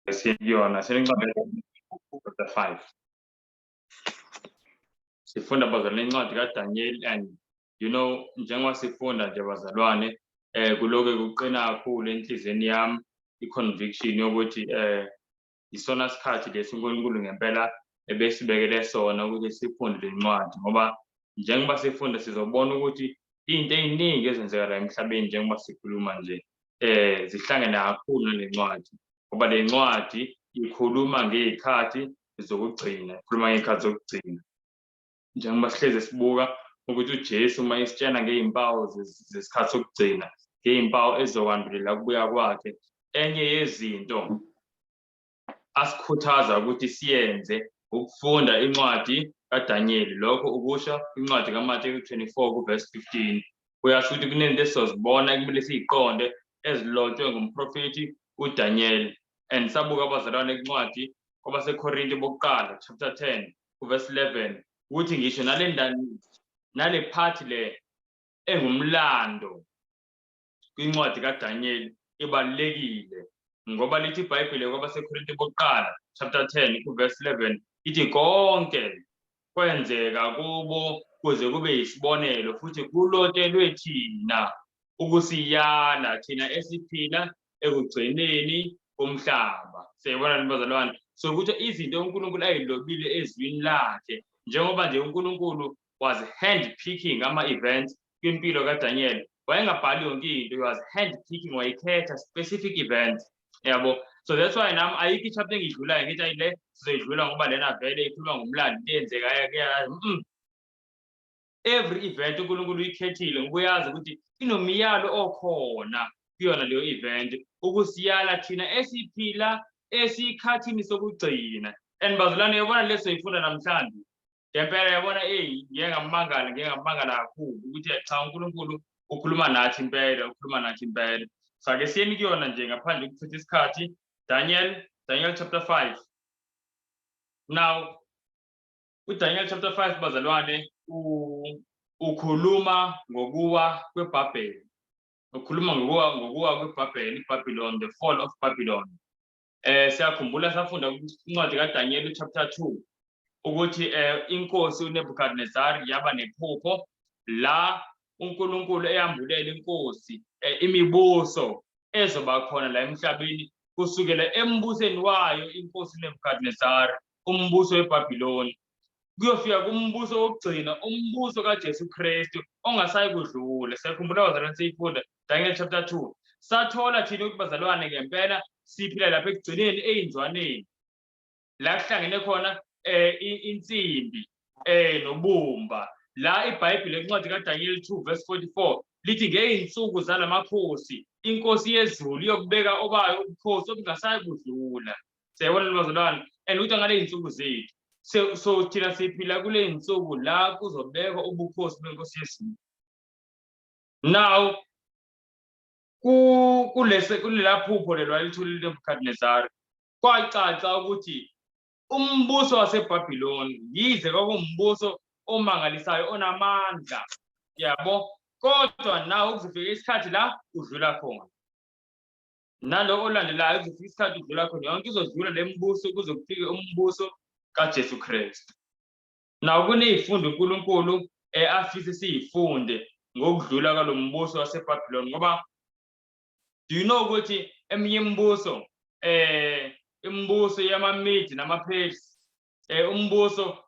Siyona senencwadi chapter 5. Sifunda bazalwane incwadi kaDaniel, and you know njengoba sifunda nje bazalwane kuloke kuqina kakhulu enhlizweni yami iconviction yokuthi isona sikhathi lesi uNkulunkulu ngempela ebesibekele sona ukuthi sifunde le ncwadi, ngoba njengoba sifunda sizobona ukuthi into eziningi ezenzeka la emhlabeni njengoba sikhuluma nje zihlangene kakhulu nale ncwadi, ngoba le ncwadi ikhuluma ngezikhathi zokugcina, ikhuluma ngezikhathi zokugcina. Njengoba sihleze sibuka ukuthi uJesu uma isitshena ngeimpawu zesikhathi sokugcina, ngeimpawu ezokwandulela ukubuya kwakhe, enye yezinto asikhuthaza ukuthi siyenze ukufunda incwadi kaDaniel. Lokho ukusho incwadi kaMateyu 24 kuverse 15. Kuyasho ukuthi kunezinto esizozibona ekumele siziqonde ezilotshwe ngumprofeti uDaniel. And sabuka abazalwane incwadi kwabaseKorinte bokuqala chapter 10 kuverse 11 ukuthi ngisho nale part le engumlando kwincwadi kaDaniel ibalekile, ngoba lithi iBhayibheli kwabaseKorinte bokuqala chapter 10 kuverse 11 ithi konke kwenzeka kubo kuze kube isibonelo futhi kulotshelwe thina ukusiyala thina esiphila ekugcineni komhlaba. Siyabona bazalwane, so ukuthi izinto uNkulunkulu ayilobile ezwini lakhe, njengoba nje uNkulunkulu was hand picking ama-events kwimpilo kaDaniel, wayengabhali yonke into, he was hand picking, wayekhetha specific events, yabo. So that's why nami ayikho ichapter engidlulayo ngithi ayile sizoyidlula ngoba lena vele ikhuluma ngomlando lenzeka every event uNkulunkulu uyikhethile ngokuyazi ukuthi inomiyalo okhona kuyona leyo event ukusiyala thina esiphila esikhathini sokugcina. And bazalwane yabona leso ifunda namhlanje ngempela, yabona ngiyengamangala kakhulu ukuthi cha uNkulunkulu ukhuluma nathi impela, ukhuluma nathi impela. So ake siyeni kuyona nje ngaphandle ukuchitha isikhathi. Daniel chapter 5. Now uDaniel chapter 5 bazalwane ukhuluma ngokuwa kweBhabheli, ukhuluma ngokuwa kweBhabheli, Babylon, the fall of Babylon. Siyakhumbula safunda incwadi kaDaniel chapter 2 ukuthi inkosi uNebukadnezar yaba nephupho la uNkulunkulu eyambulela inkosi imibuso ezoba khona la emhlabeni kusukela embusweni wayo inkosi uNebukadnezar, umbuso weBhabhiloni, kuyofika kumbuso wokugcina, umbuso kaJesu Kristu ongasayi kudlula. Siyakhumbula bazalwane siyifunda Daniel chapter 2. Sathola thina ukuthi bazalwane ngempela siphila lapha ekugcineni eyinzwaneni la kuhlangene khona insimbi nobumba. La iBhayibheli encwadi kaDaniel 2 verse 44 lithi ngeyinsuku zalamakhosi inkosi yezulu iyokubeka obayo ubukhosi obungasayi kudlula. Siyabona bazalwane, and ukuthi ngale insuku zethu so thina siphila kule insuku la kuzobekwa ubukhosi benkosi yezulu. Now kulela phupho lelo litholile uNebukadnezar kwacaca ukuthi umbuso waseBhabhiloni yize kwakuwumbuso omangalisayo onamandla, yabo, kodwa nawo kuzofika isikhathi la udlula khona, nalo olandelayo kuzofika isikhathi udlula khona, yonke izodlula lembuso kuze kufike umbuso kaJesu Kristu. Naw kunezifundo uNkulunkulu afise sizifunde ngokudlula kwalo mbuso waseBhabhiloni, ngoba do you know ukuthi eminye imibuso yamaMede namaPersi, umbuso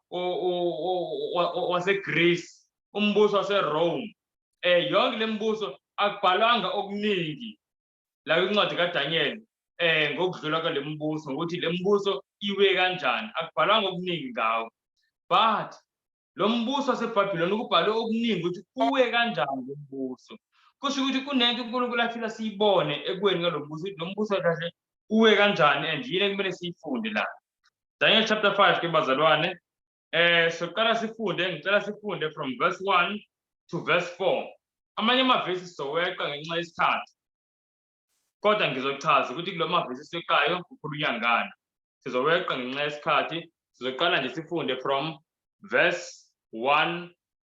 waseGreece, umbuso waseRome, yonke le mibuso akubhalwanga okuningi la kwincwadi kaDaniel ngokudlula kwale mibuso, ngokuthi le mibuso iwe kanjani, akubhalwanga okuningi ngawo. But lo mbuso waseBhabhiloni kubhalwe okuningi ukuthi uwe kanjani lo mbuso. Kusho ukuthi kunento uNkulunkulu afika siyibone ekweni ngalo mbuso, ukuthi lo mbuso kahle uwe kanjani and yini ekumele siyifunde la. Daniel chapter 5 ke bazalwane, soqala ngicela sifunde from verse 1 to verse 4. Amanye amavesi sizoweqa ngenxa yesikhathi, kodwa ngizochaza ukuthi kulo mavesi siweqayo kukhulunywa ngani. Sizoweqa ngenxa yesikhathi, sizoqala nje sifunde from verse 1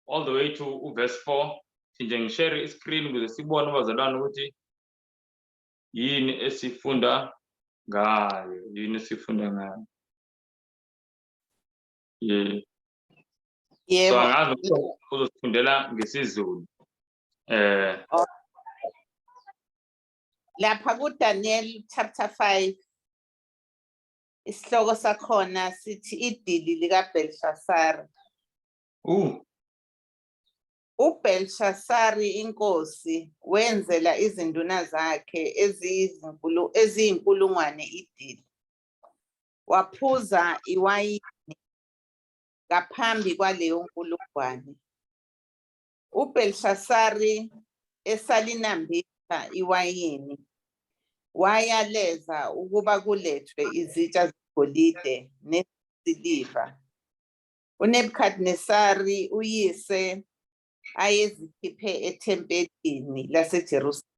all the way to verse 4. Nje ngishare iscreen ukuze sibone abazalwane ukuthi yini esifunda ngayo yini sifunda ngayo. So Yebo. angazi uzosifundela ngesiZulu. Lapha kuDaniel chapter 5 isihloko sakhona sithi idili likaBelshasari. uBelshasari inkosi wenzela izinduna zakhe eziyinkulungwane idili. Waphuza iwayini ngaphambi kwaleyo nkulungwane. uBelshasari esalinambitha iwayini wayaleza ukuba kulethwe izitsha zegolide nesiliva. uNebukadnesari uyise ayezikhiphe ethempelini laseJerusalema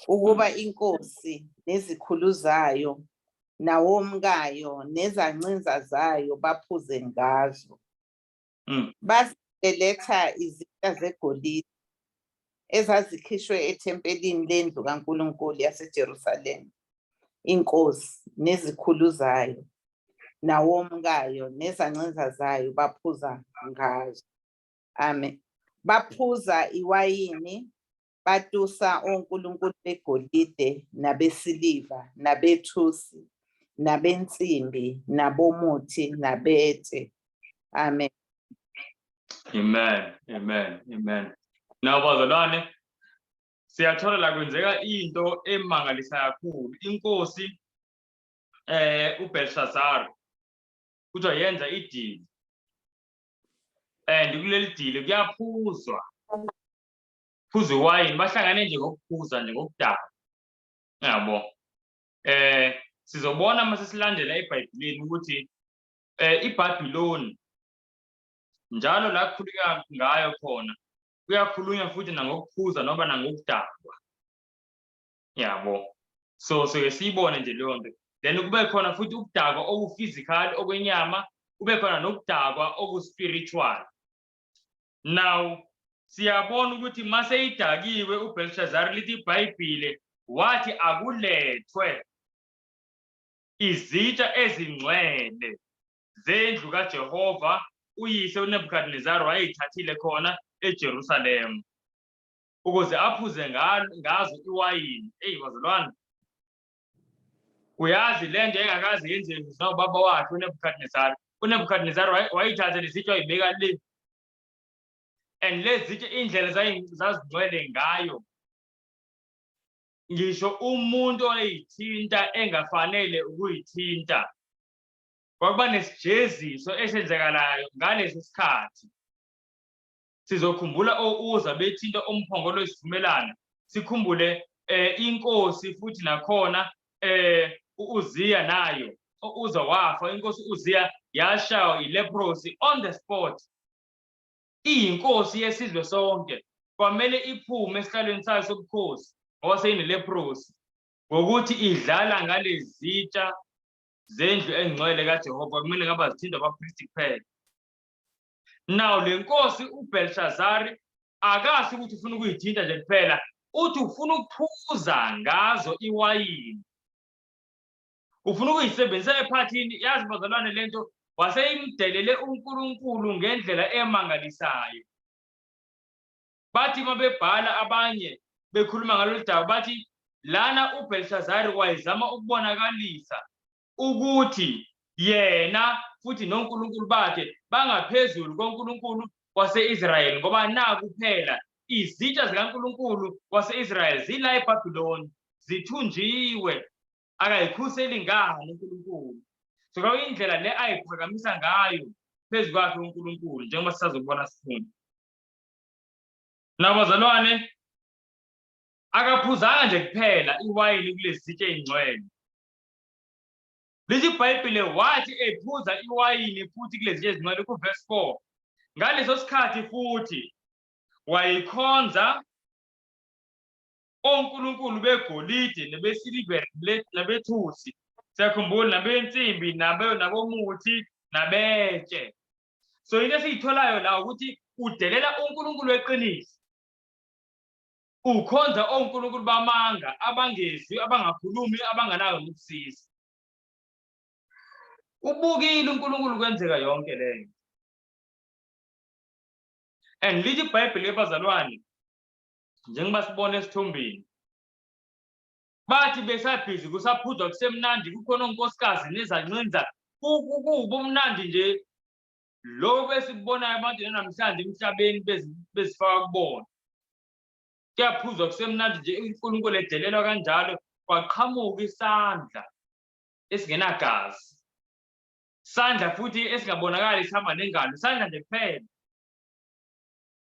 ukuba inkosi nezikhulu zayo nawomkayo nezancinza zayo baphuze ngazo. Baseletha izitsha zegolide ezazikhishwe ethempelini lendlu kaNkulunkulu yaseJerusalema. Inkosi nezikhulu zayo nawomkayo nezancinza zayo baphuza ngazo. Amen. Baphuza iwayini, batusa onkulunkulu begolide nabesiliva nabethusi nabensimbi nabomuthi nabetshe. Amen. Amen. Amen. Amen. Now bazalwane, siyathola la kwenzeka into emangalisa kakhulu. Inkosi uBelshazar kuthiwa yenza idili, and kuleli dili kuyaphuzwa, phuza iwayini, bahlangane nje ngokuphuza nje ngokudala. Yabo. Sizobona mase silandela eBhayibhelini ukuthi iBhabhiloni njalo la kukhulunywa ngayo khona kuyakhulunywa futhi nangokuphuza noma nangokudakwa. Yabo. So ke siyibone nje leyo nto. Then kube khona futhi ukudakwa okuphysical okwenyama, kube khona nokudakwa okuspiritual. Now siyabona ukuthi mase idakiwe uBelshazar lithi iBhayibhile wathi akulethwe izitsha ezingcwele zendlu kaJehova uyise uNebukadnezar wayeyithathile khona eJerusalem ukuze aphuze ngazo iwayini. Bazalwane, uyazi le nto engakazi yenzeke nobaba wakhe uNebukadnezar. uNebukadnezar wayithatha lezitsha wayibeka le, and lezi zitsha indlela zazingcwele ngayo, ngisho umuntu oyithinta engafanele ukuyithinta. Kwakuba nesijeziso esenzekalayo ngaleso sikhathi. Sizokhumbula ouza bethinta umphongolo wesivumelano, sikhumbule inkosi futhi nakhona uUziya nayo ouza wafa. Inkosi uUziya yashawa ileprosi on the spot. Iyinkosi yesizwe sonke, kwamele iphume esihlalweni sayo sobukhosi ngoba seyineleprosi ngokuthi idlala ngalezi zitsha zendlu engcwele kaJehova, kumele ngaba zithinta abaphristi kuphela. Now le nkosi uBelshazar akasi ukuthi ufuna ukuyithinta nje kuphela, uthi ufuna ukuphuza ngazo iwayini, ufuna ukuyisebenzisa ephathini. Yazi bazalwane, lento waseyimdelele uNkulunkulu ngendlela emangalisayo. Bathi mabebhala abanye bekhuluma ngalolu daba bathi lana uBelshazar wayezama ukubonakalisa ukuthi yena futhi noNkulunkulu bakhe bangaphezulu koNkulunkulu wase-Israyeli, ngoba naku kuphela izitsha zikaNkulunkulu wase-Israyeli zila eBhabhiloni zithunjiwe, akayikhuseli ngani uNkulunkulu. So indlela le ayiphakamisa ngayo phezu kwakhe uNkulunkulu, njengoba sisazobona sifunda. Nabazalwane, akaphuzanga nje kuphela iwayini kulezi zitsha ezingcwele. Lithi iBhayibhile wathi ephuza iwayini futhi kulezi zitsha ezingcwele kuverse 4. Ngaleso sikhathi futhi wayikhonza onkulunkulu begolide nebesiliva nabethusi, siyakhumbula, nabensimbi nabomuthi nabetshe. So into esiyitholayo la ukuthi udelela uNkulunkulu weqiniso, ukhonza onkulunkulu bamanga abangezwi abangakhulumi abanganayo ukusiza. Ubukile uNkulunkulu kwenzeka yonke leyo. And lithi iBhayibheli abazalwane njengoba sibona esithombeni bathi besabhizi kusaphuzwa kusemnandi kukhona onkosikazi nezancinza kubumnandi nje lo besikubonayo abantu namhlanje emhlabeni bezifaka kubona. Kuyaphuzwa kusemnandi nje uNkulunkulu edelelwa kanjalo kwaqhamuka isandla esingenagazi. Sandla futhi esingabonakali sihamba nengalo, sandla nje kuphela.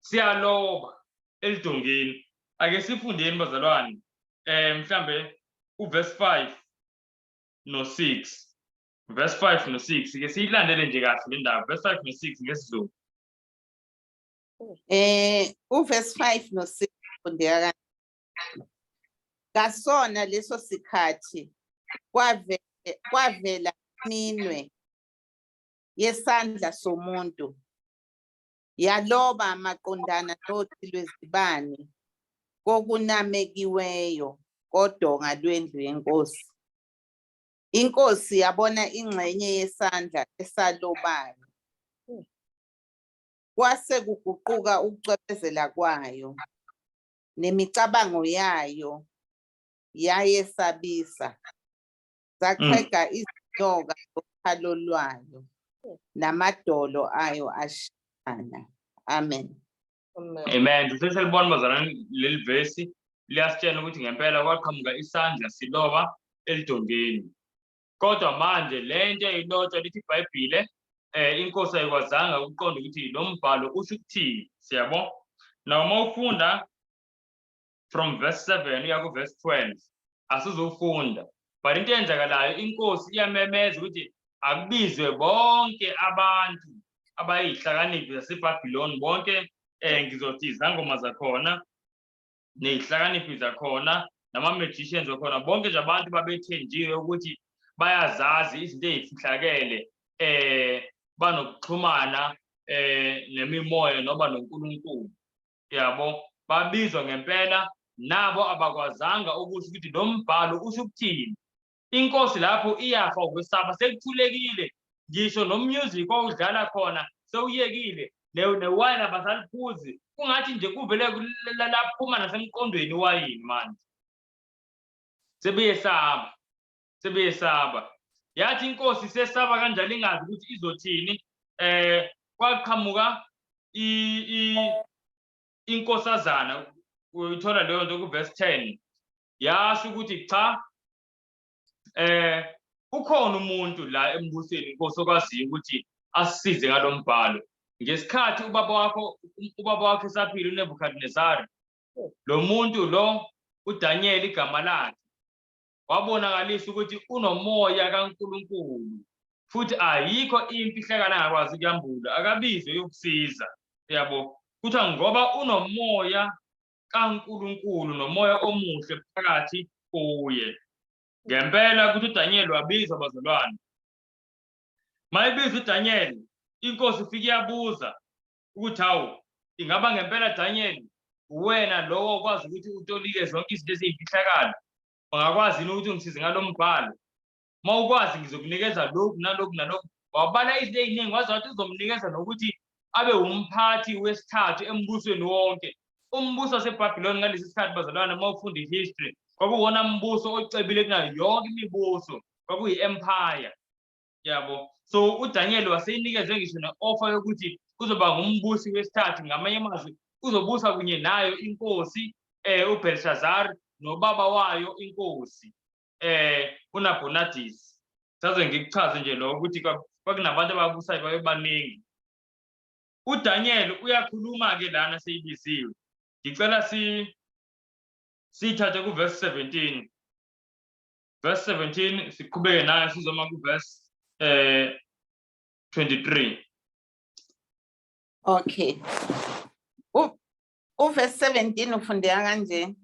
Siyaloba elidongeni. Ake sifundeni bazalwane. Mhlambe uverse 5 no-6. Verse 5 no-6 ke siyilandele nje kahle le ndaba. Verse 5 no-6 ngesiZulu. Uverse 5 no-6 fundeka kasona leso sikhathi kwavela iminwe yesandla somuntu yaloba maqondana nothi lwezibani kokunamekiweyo kodonga lwendlu yenkosi. Inkosi yabona ingxenye yesandla esalobayo. Kwase kuguquka ukucwebezela kwayo nemicabango yayo yayesabisa. Zaqhega izinyoka zokhalo lwayo namadolo ayo ashana. Amen. Amen. Siselibona bazalwane leli verse liyasitshela ukuthi ngempela kwaqhamuka isandla siloba elidongeni. Kodwa manje lento eyilotshwa lithi iBhayibheli inkosi ayikwazanga ukuqonda ukuthi lo mbhalo usho ukuthini. Siyabo? Now mawufunda from verse 7 uya ku verse 12 asizofunda. But into eyenzakalayo inkosi iyamemeza ukuthi akubizwe bonke abantu abayihlakaniphi zaseBhabhiloni bonke ngizothi izangoma zakhona nezihlakaniphi zakhona nama-magicians wakhona bonke nje abantu babethenjiwe ukuthi bayazazi izinto ezifihlakele banokuxhumana nemimoya noba noNkulunkulu. Yabo babizwa ngempela nabo abakwazanga ukusho ukuthi lo mbhalo usho ukuthini. Inkosi lapho iyafa ukwesaba sekuthulekile ngisho nomusic owudlala khona sewuyekile newayini abasaliphuzi kungathi nje kuvele laphuma nasemqondweni iwayini manje. Sebeyesaba. Yathi inkosi sesaba kanjalo ingazi ukuthi izothini. Kwaqhamuka inkosazana uyithola leyo nto ku verse 10 yasho ukuthi cha ukhona umuntu la embusweni inkosi okwaziyo ukuthi asisize ngalo mbhalo. Ngesikhathi ubaba wakhe esaphila uNebukadnezari lo muntu lo uDaniel igama lakhe wabonakalisa ukuthi unomoya kaNkulunkulu futhi ayikho impi ihlakana angakwazi ukuyambula akabizwe yokusiza. Yabo kuthiwa ngoba unomoya kaNkulunkulu nomoya omuhle phakathi kuye. Ngempela kuthi uDaniel wabizwa bazalwane. Mayibizwa uDaniel inkosi ifike yabuza ukuthi hawu ingaba ngempela Daniel uwena lowo okwazi ukuthi utolike zonke izinto eziyimfihlakalo ungakwazi ukuthi ungisize ngalo mbhalo. Mawukwazi ngizokunikeza lokhu nalokhu nalokhu. Wabala izinto eziningi wazi wathi uzomnikeza nokuthi abe umphathi wesithathu embusweni wonke. Umbuso waseBhabhiloni ngalesi sikhathi bazalwane mawufunda ihistory kwakuwona mbuso ocebile kunayo yonke imibuso kwakuyi-empire. Yabo so uDaniel waseyinikezwe ngisho ne-offer yokuthi kuzoba ngumbusi wesithathu ngamanye amazwi uzobusa kunye nayo inkosi uBelshazar nobaba wayo inkosi uNabonadis. Saze ngikuchaze nje lo ukuthi kwakunabantu ababusayo babebaningi. uDaniel uyakhuluma ke lana seyibiziwe. Ngicela sithathe ku verse 17. Verse 17 siqhubeke nayo sizoma ku verse 23. Okay. Uverse 17 ufundeka kanje.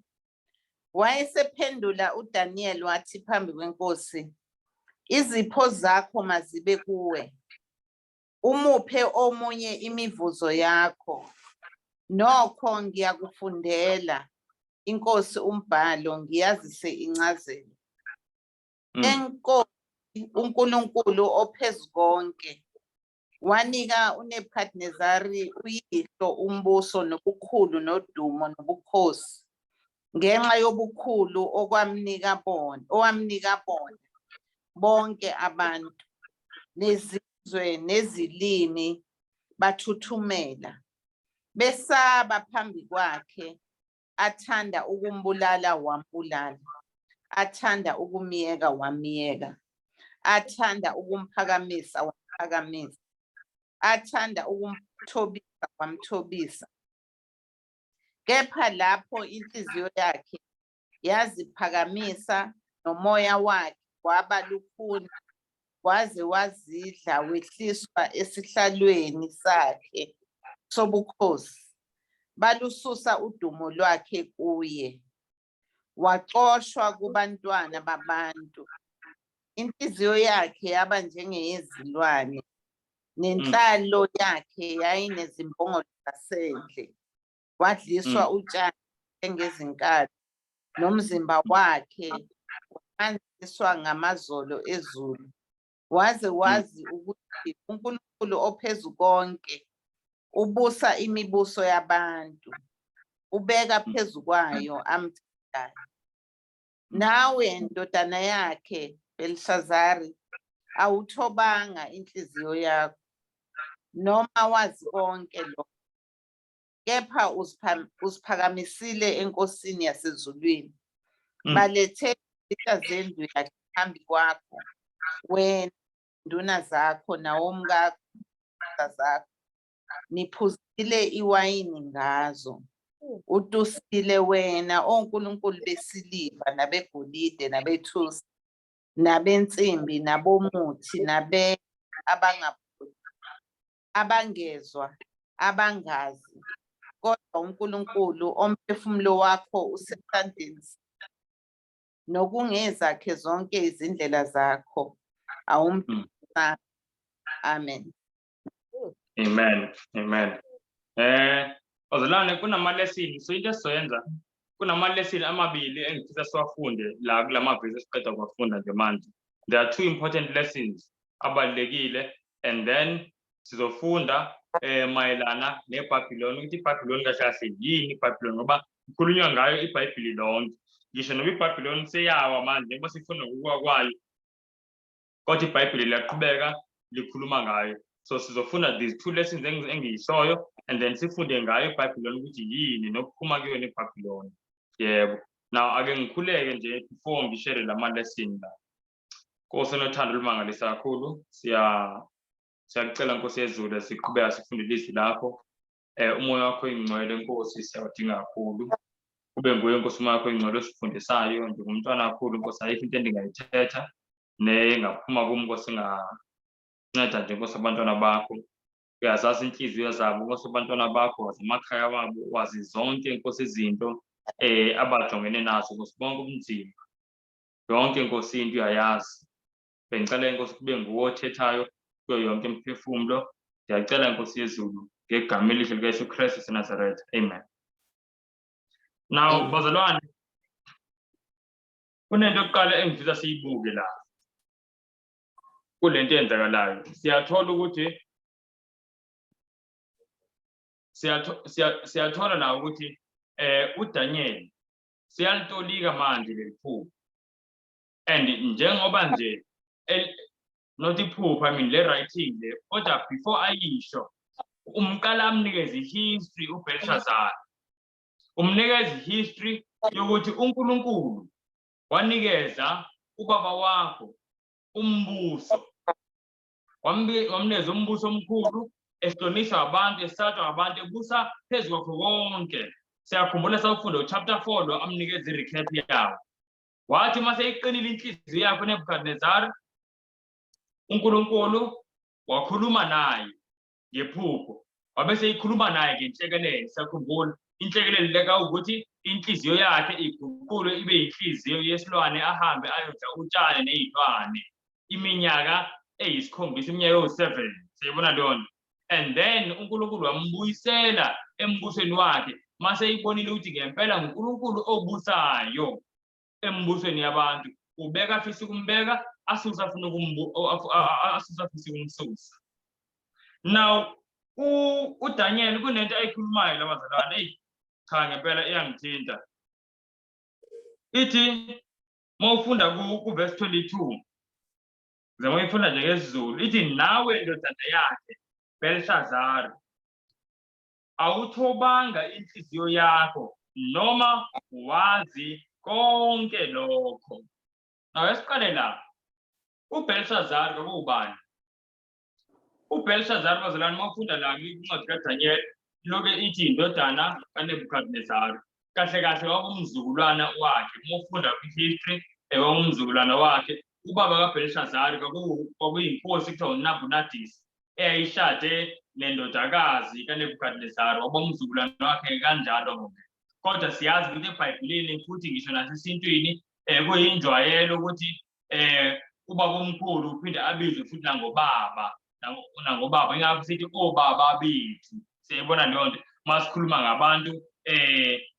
Wayesephendula uDaniel wathi phambi kwenkosi, izipho zakho mazibe kuwe. Umuphe omunye imivuzo yakho. Nokho ngiyakufundela inkosi umbhalo ngiyazise incazelo. Enkosi uNkulunkulu ophezukonke wanika uNebukadnezari uyihlo umbuso nobukhulu nodumo nobukhosi ngenxa yobukhulu owamnika bona bonke abantu nezizwe nezilimi bathuthumela besaba phambi kwakhe. Athanda ukumbulala wambulala, athanda ukumyeka wamyeka, athanda ukumphakamisa wamphakamisa, athanda ukumthobisa wamthobisa. Kepha lapho inhliziyo yakhe yaziphakamisa nomoya wakhe waba lukhuni waze wazidla wehliswa esihlalweni sakhe sobukhosi, balususa udumo lwakhe kuye, waxoshwa kubantwana babantu. Inhliziyo yakhe yaba njengeyezilwane, nenhlalo yakhe yayinezimbongolo zasendle. Wadliswa utshani njengezinkabi, nomzimba wakhe wamanziswa ngamazolo ezulu. Waze wazi ukuthi uNkulunkulu ophezukonke ubusa imibuso yabantu, ubeka phezu kwayo amthandayo. Nawe ndodana yakhe Belishazari, awuthobanga inhliziyo yakho, noma wazi konke lokho. Kepha uziphakamisile enkosini yasezulwini. Balethe izitsha zendlu yakhe phambi kwakho, wena, nduna zakho nawomkakho zakho. Niphuzile iwayini ngazo. Utusile wena onkulunkulu besiliva nabegolide nabethusi nabensimbi nabomuthi abangezwa abangazi. Kodwa uNkulunkulu omphefumulo wakho usesandleni nokungezakhe zonke izindlela zakho awumphikisanga. Amen. Amen. Ozolwane kunama-lesson, so into esizoyenza kunama-lesson amabili engifisa siwafunde la kulamavesi esiqeda kuwafunda nje manje. There are two important lessons abalulekile, and then sizofunda mayelana neBhabhiloni, ukuthi iBhabhiloni kahle kahle yini iBhabhiloni, ngoba kukhulunywa ngayo iBhayibhili lonke. Ngisho noma iBhabhiloni seyawa manje njengoba sifunda ngokuwa kwayo, kodwa iBhayibhili liyaqhubeka likhuluma ngayo. So sizofunda these two lessons engiyishoyo, and then sifunde ngayo iBhayibhiloni ukuthi yini nokuphuma kuyona iBhabhiloni. Yebo. Now ake ngikhuleke nje before ngishere lama-lesson la. Nkosi enothando olumangalisa kakhulu, siyacela Nkosi yezulu siqhubeka sifunde ilizwi lakho. Umoya wakho ingcwele Nkosi siyawudinga kakhulu. Kube nguye Nkosi umoya wakho ingcwele osifundisayo, njengomntwana kakhulu Nkosi, ayikho into endingayithetha nengaphuma kum Nkosi nceda nje Nkosi abantwana bakho. Uyazazi inhliziyo zabo Nkosi abantwana bakho, wazi amakhaya wabo, wazi zonke Nkosi izinto abajongene nazo Nkosi, bonke ubunzima, yonke Nkosi into uyayazi. Bengicela Nkosi kube nguwe othethayo kuyo yonke imiphefumulo. Ndiyacela Nkosi yezulu ngegama elihle likaYesu Kristu waseNazaretha. Amen. Now bazalwane, kunento yokuqala engifisa siyibuke la kule nto eyenzakalayo. Siyathola nawo ukuthi uDaniel siyalitolika manje leli phupho, and njengoba nje not iphupho, I mean le writing le, kodwa before ayisho umqala amnikeze history uBelishazari, umnikeze history yokuthi uNkulunkulu wanikeza ubaba wakho umbuso, wamnikeza umbuso omkhulu, esihlonishwa abantu, esatshwa abantu, ebusa phezu kwakho konke. Siyakhumbula sawufunda uchapter 4 lo amnikeza i-recap yawo. Wathi mase iqinile inhliziyo yakho Nebukadnezari, uNkulunkulu wakhuluma naye ngephupho, wabe seyikhuluma naye ngenhlekelele. Siyakhumbula inhlekelele leka ukuthi inhliziyo yakhe iguqulwe ibe inhliziyo yesilwane, ahambe ayodla utshani nezilwane iminyaka eyi7, iminyaka eyi7. Siyibona leyo nto. And then uNkulunkulu wambuyisela embusweni wakhe, mase ibonile ukuthi ngempela nguNkulunkulu obusayo embusweni yabantu ubeka afisa ukumbeka asusa afuna asusa afisa ukumsusa. Now uDaniel kunento ayikhulumayo labazalwane hey cha ngempela iyangithinta ithi mawufunda ku verse 22 zama ifunda nje ngesiZulu ithi nawe ndodana yakhe Belshazzar awuthobanga inhliziyo yakho noma wazi konke lokho. Nawe siqale la uBelshazzar ngokubani uBelshazzar bazalwane mawufunda la incwadi kaDaniel loke ithi indodana kaNebukadnezar kahle kahle wabumzukulwana wakhe mawufunda kwihistory wabumzukulwana wakhe ubaba kaBelshazzar kwakuyinkosi kuthiwa uNabonidus eyayishade nendodakazi kaNebukadnezar wabumzukulwana wakhe kanjalo kodwa siyazi ukuthi eBhayibhelini futhi ngisho nasesintwini kuyinjwayelo ukuthi ubaba omkhulu uphinde abizwe futhi nangobaba ingakho sithi obaba bethu siyayibona leyo nto masikhuluma ngabantu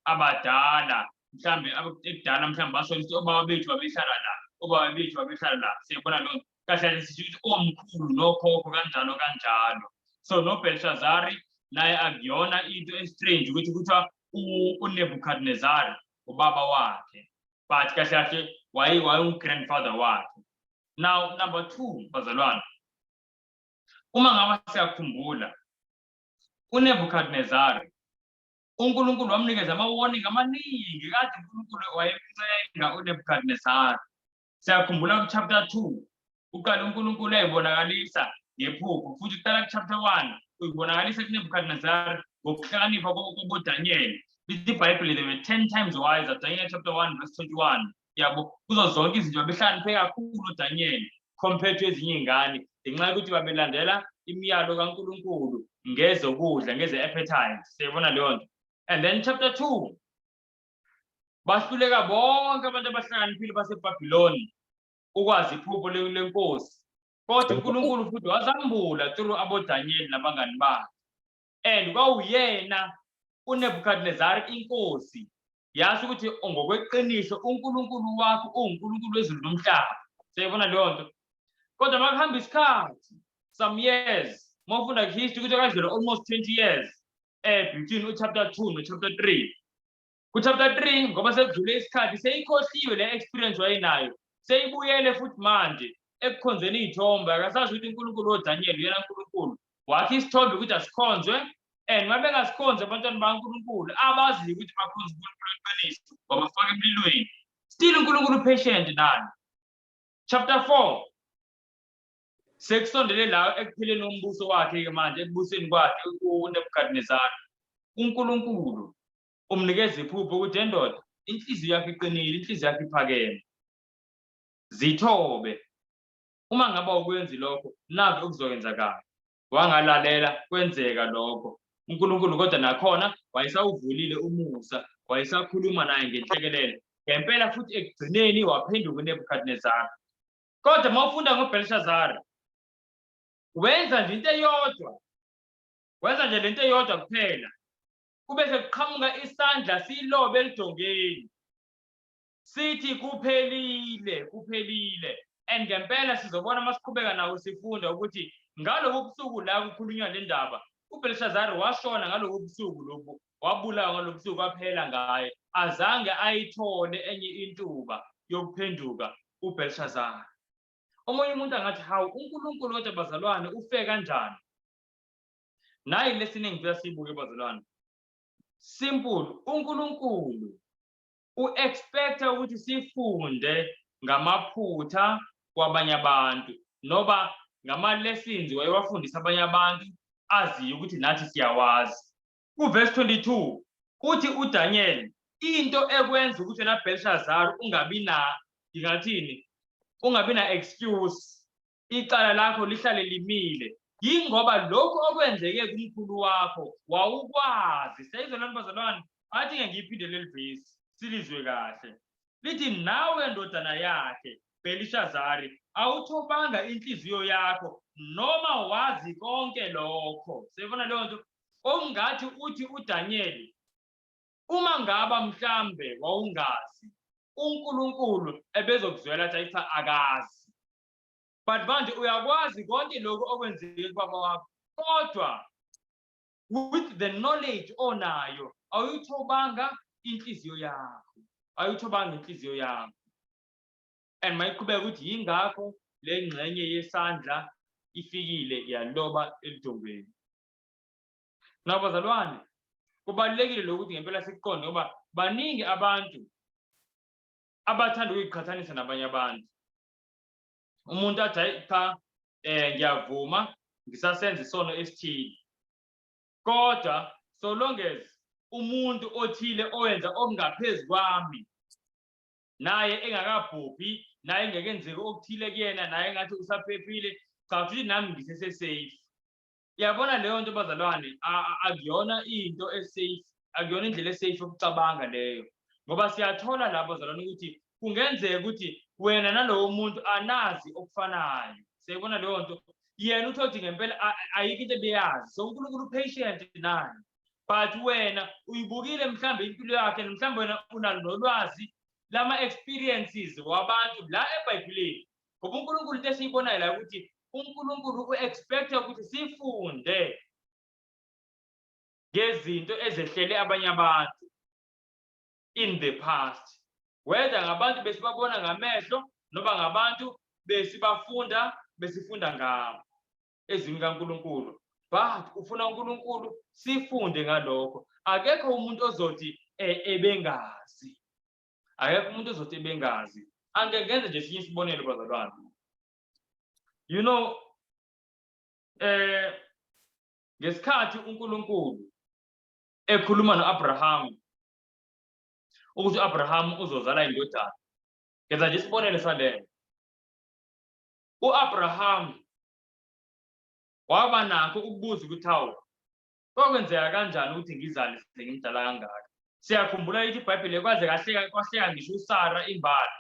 abadala mhlambe ekudala mhlambe basho ukuthi obaba bethu babehlala la obaba bethu babehlala la siyayibona leyo nto kahle sithi ukuthi omkhulu nokhokho kanjalo kanjalo. So noBelshazzar naye akuyona into estrange ukuthi kuthiwa uNebukadnezar ubaba wakhe but kahle kahle waye-grandfather wakhe. Now number 2 bazalwane uma ngaba siyakhumbula uNebukadnezar uNkulunkulu wamnikeza ama-warning amaningi kade uNkulunkulu wayemcenga uNebukadnezar. Siyakhumbula kuchapter 2 uqala uNkulunkulu eyibonakalisa ngephupho futhi uqala kuchapter 1 uyibonakalisa kuNebukadnezar ngokuhlakanipha koboDaniel. Lithi iBhayibheli they were 10 times wiser. Daniel chapter 1 verse 21 yabo kuzo zonke izinto babehlakaniphe kakhulu uDaniel compared to ezinye izingane ngenxa yokuthi babelandela imiyalo kaNkulunkulu ngezokudla ngeze-appetite siyabona leyo nto. And then chapter 2 bahluleka bonke abantu abahlakaniphile baseBhabhiloni ukwazi iphupho lenkosi kodwa uNkulunkulu futhi wazambula through aboDaniel nabangani bakhe and kwawuyena uNebukadnezar inkosi yazi ukuthi ngokweqiniso uNkulunkulu wakho uNkulunkulu wezulu nomhlaba siyabona leyo nto. Kodwa makuhamba isikhathi some years mawufunda history ukuthi akadlula almost 20 years between chapter 2 no chapter 3 ku chapter 3 ngoba sekudlule isikhathi seyikhohliwe le experience wayinayo seyibuyele futhi manje ekukhonzeni izithombe akasazi ukuthi uNkulunkulu oDaniel uyena uNkulunkulu wakhe isithombe ukuthi asikhonzwe and uma bengasikhonzi abantwana bakaNkulunkulu abazi ukuthi bakhonze uNkulunkulu weqiniso wabafaka emlilweni still uNkulunkulu patient nani. Chapter 4 sekusondele la ekupheleni umbuso wakhe manje ekubuseni kwakhe uNebukadnezar uNkulunkulu umnikeza iphupho ukuthi endoda inhliziyo yakhe iqinile inhliziyo yakhe iphakeme zithobe uma ngaba ukwenzi lokho naku okuzokwenzakala wangalalela kwenzeka lokho uNkulunkulu kodwa nakhona wayesawuvulile umusa wayesakhuluma naye ngenhlekelele ngempela futhi ekugcineni waphenduka uNebukadnezar. Kodwa mawufunda ngoBelshazzar wenza nje into eyodwa wenza nje lento eyodwa kuphela kube sekuqhamuka isandla silobe elidongeni sithi kuphelile and ngempela sizobona masiqhubeka nawo sifunda ukuthi ngalobu busuku la kukhulunywa le ndaba uBelshazzar washona ngalobu busuku lobu wabulawa ngalobu busuku waphela ngaye azange ayithole enye intuba yokuphenduka uBelshazzar. Omunye umuntu angathi hawu uNkulunkulu kodwa bazalwane ufe kanjani? Nayi lesiningi kuyasibuka bazalwane simple uNkulunkulu uexpecta ukuthi sifunde ngamaphutha kwabanye abantu noba ngama-lessons wayewafundisa abanye abantu aziyo ukuthi nathi siyawazi. Ku-verse 22 uthi uDaniel into ekwenza ukuthi wena Belshazzar ungabi na excuse icala lakho lihlale limile yingoba lokho okwenzeke kumkhulu wakho wawukwazi. Siyayizolani bazalwane athi ngiyiphinde leli verse silizwe kahle lithi nawe ndodana yakhe Belshazzar awuthobanga inhliziyo yakho noma wazi konke lokho. Siyabona leyo nto okungathi uthi uDaniel uma ngaba mhlambe wawungazi uNkulunkulu ebezokuzwela athi ayicha akazi, but manje uyakwazi konke lokho okwenzeke kubaba wakho, kodwa with the knowledge onayo awuyithobanga inhliziyo yakho, awuyithobanga inhliziyo yakho. And mayiqhubeka ukuthi yingakho le ngxenye yesandla ifikile yaloba elidongweni. Nabazalwane, kubalulekile lokuthi ngempela sikuqonde ngoba baningi abantu abathanda ukuyiqhathanisa nabanye abantu. Umuntu athi cha ngiyavuma ngisasenza isono esithile, kodwa so long as umuntu othile owenza okungaphezu kwami naye engakabhubhi, naye engekenzeki okuthile kuyena, naye engathi usaphephile, cha futhi nami ngisesafe. Yabona leyo nto bazalwane, akuyona into esafe, akuyona indlela esafe yokucabanga leyo, ngoba siyathola la bazalwane ukuthi kungenzeka ukuthi wena nalowo muntu anazi okufanayo. Siyabona leyo nto, yena uthi ngempela ayikho into ebeyazi, so uNkulunkulu patient naye, but wena uyibukile mhlambe impilo yakhe, mhlambe wena unalo nolwazi lama-experiences wabantu la eBhayibhelini, ngoba uNkulunkulu into esiyibonayo la ukuthi uNkulunkulu u-expecta ukuthi sifunde ngezinto ezehlele abanye abantu in the past, whether ngabantu besibabona ngamehlo noma ngabantu besifunda ngabo ezwini kaNkulunkulu, but ufuna uNkulunkulu sifunde ngalokho. Akekho umuntu ozothi ebengazi, akekho umuntu ozothi ebengazi. Angengenze nje sinye isibonelo bazalwane. You know, ngesikhathi uNkulunkulu ekhuluma noAbraham ukuthi uAbraham uzozala indodana, ngenza nje isibonelo salelo. uAbraham waba nakho ukubuza ukuthi hawu kokwenzeka kanjani ukuthi ngizale sengimdala kangaka. Siyakhumbula ukuthi iBhayibheli kwaze kwahleka ngisho uSara imbala.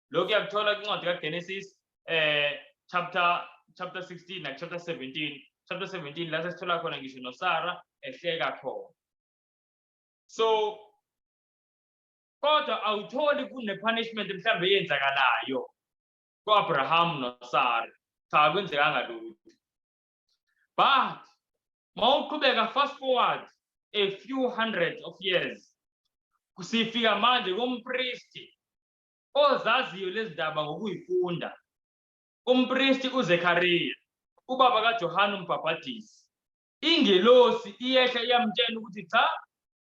Lokhu yakuthola kwincwadi kaGenesis chapter 16 na chapter 17. Chapter 17 la sesithola khona ngisho noSara ehleka khona. So kodwa awutholi kune-punishment mhlambe eyenzakalayo ku-Abraham noSara, cha kwenzekanga lutho. But mawuqhubeka fast forward a few hundreds of years, kusifika manje kumpristi ozaziyo lezi ndaba ngokuyifunda, umpristi uZekhariya, ubaba kaJohane uMbhaphatisi. Ingelosi iyehla iyamtshela ukuthi cha,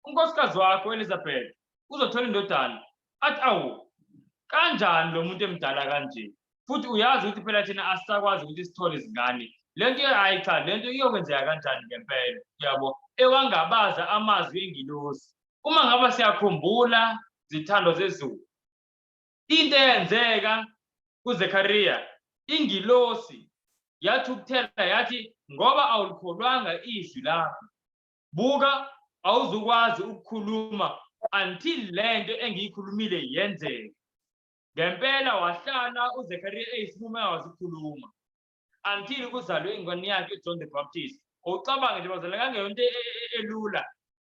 unkosikazi wakho Elizabeth uzothola indodana. Athi awu, kanjani lo muntu emdala kanje? Futhi uyazi ukuthi phela thina asisakwazi ukuthi sithole izingane. Lento hayi cha, lento iyokwenzeka kanjani ngempela? Yabo, ewangabaza amazwi engilosi. Uma ngaba siyakhumbula zithando zezulu, into eyenzeka kuZekhariya, ingilosi yathi ukuthela yathi ngoba awulikholwanga izwi lakho, buka awuzukwazi ukukhuluma until lento engiyikhulumile yenzeke. Ngempela wahlala uZekhariya eyisimuma yawazi ukukhuluma until kuzalwe ingane yakhe uJohn the Baptist. Ucabange nje bazalwane, kangeyonto elula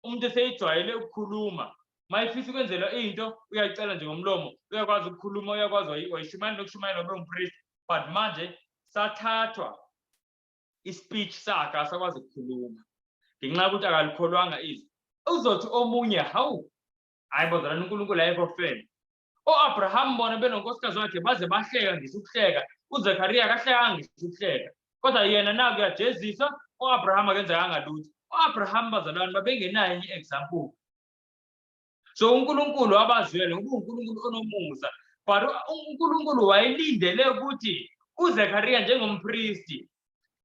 umuntu eseyijwayele ukukhuluma, mayifisa ukwenzelwa into uyayicela nje ngomlomo, uyakwazi ukukhuluma, uyakwazi wayishumayela nokushumayela ube umpriest, but manje sathathwa ispeech sakhe asakwazi ukukhuluma ngenxa yokuthi akalikholwanga izwi. Uzothi omunye hawu, hayi bazalwane, uNkulunkulu ayekho fair. O-Abraham bona benonkosikazi wakhe baze bahleka ngisho ukuhleka, uZekhariya kahlekanga ngisho ukuhleka, kodwa yena naku uyajeziswa, o-Abraham akenzekanga lutho. O-Abraham bazalwane babengenayo enye i-example. So uNkulunkulu wabazwela ngoba uNkulunkulu onomusa, but uNkulunkulu wayelindele ukuthi uZekhariya njengompristi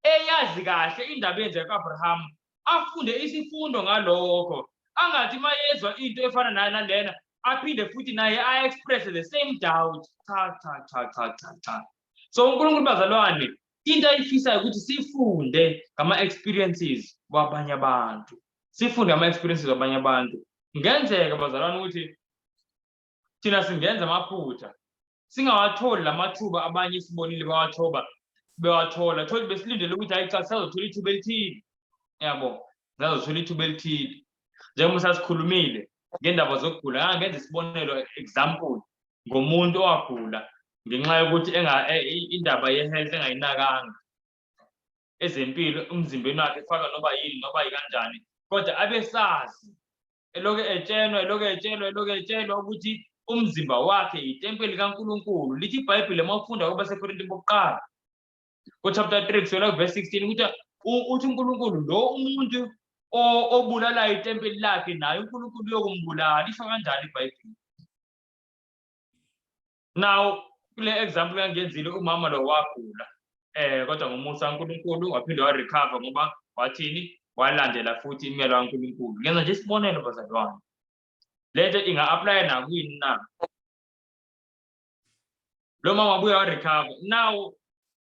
eyazi kahle indaba eyenzeka ku-Abraham afunde isifundo ngalokho, angathi mayezwa into efana nalena aphinde futhi naye a-express the same doubt. Cha. So uNkulunkulu bazalwane into ayifisayo ukuthi sifunde ngama-experiences wabanye abantu, sifunde ngama-experiences wabanye abantu. Ngenzeka bazalwane ukuthi thina singenza amaphutha, singawatholi lamathuba abanye sibonile bewathola, thola besilindele ukuthi hayi cha sizothola ithuba elithile. Yabo, sizothola ithuba elithile. Njengoba sasikhulumile ngendaba zokugula ngenza isibonelo example ngomuntu owagula ngenxa yokuthi indaba ye-health engayinakanga ezempilo umzimbeni wakhe efaka noba yini noba yikanjani kodwa abesazi eloke etshelwa ukuthi umzimba wakhe itempeli kaNkulunkulu. Lithi iBhayibheli mawufunda kwabaseKorinte bokuqala chapter 3 kusukela verse 16 ukuthi uthi uNkulunkulu lo umuntu obulalayo itempeli lakhe naye uNkulunkulu uyokumbulala. Isho kanjani iBhayibheli? Now kule example engenzile umama lo wagula kodwa ngomusa kaNkulunkulu waphinde warecover ngoba wathini walandela futhi imelo kaNkulunkulu. Ngenza nje isibonelo bazalwane. Lento inga-apply nakwini na? Lo mama wabuya warecover. Now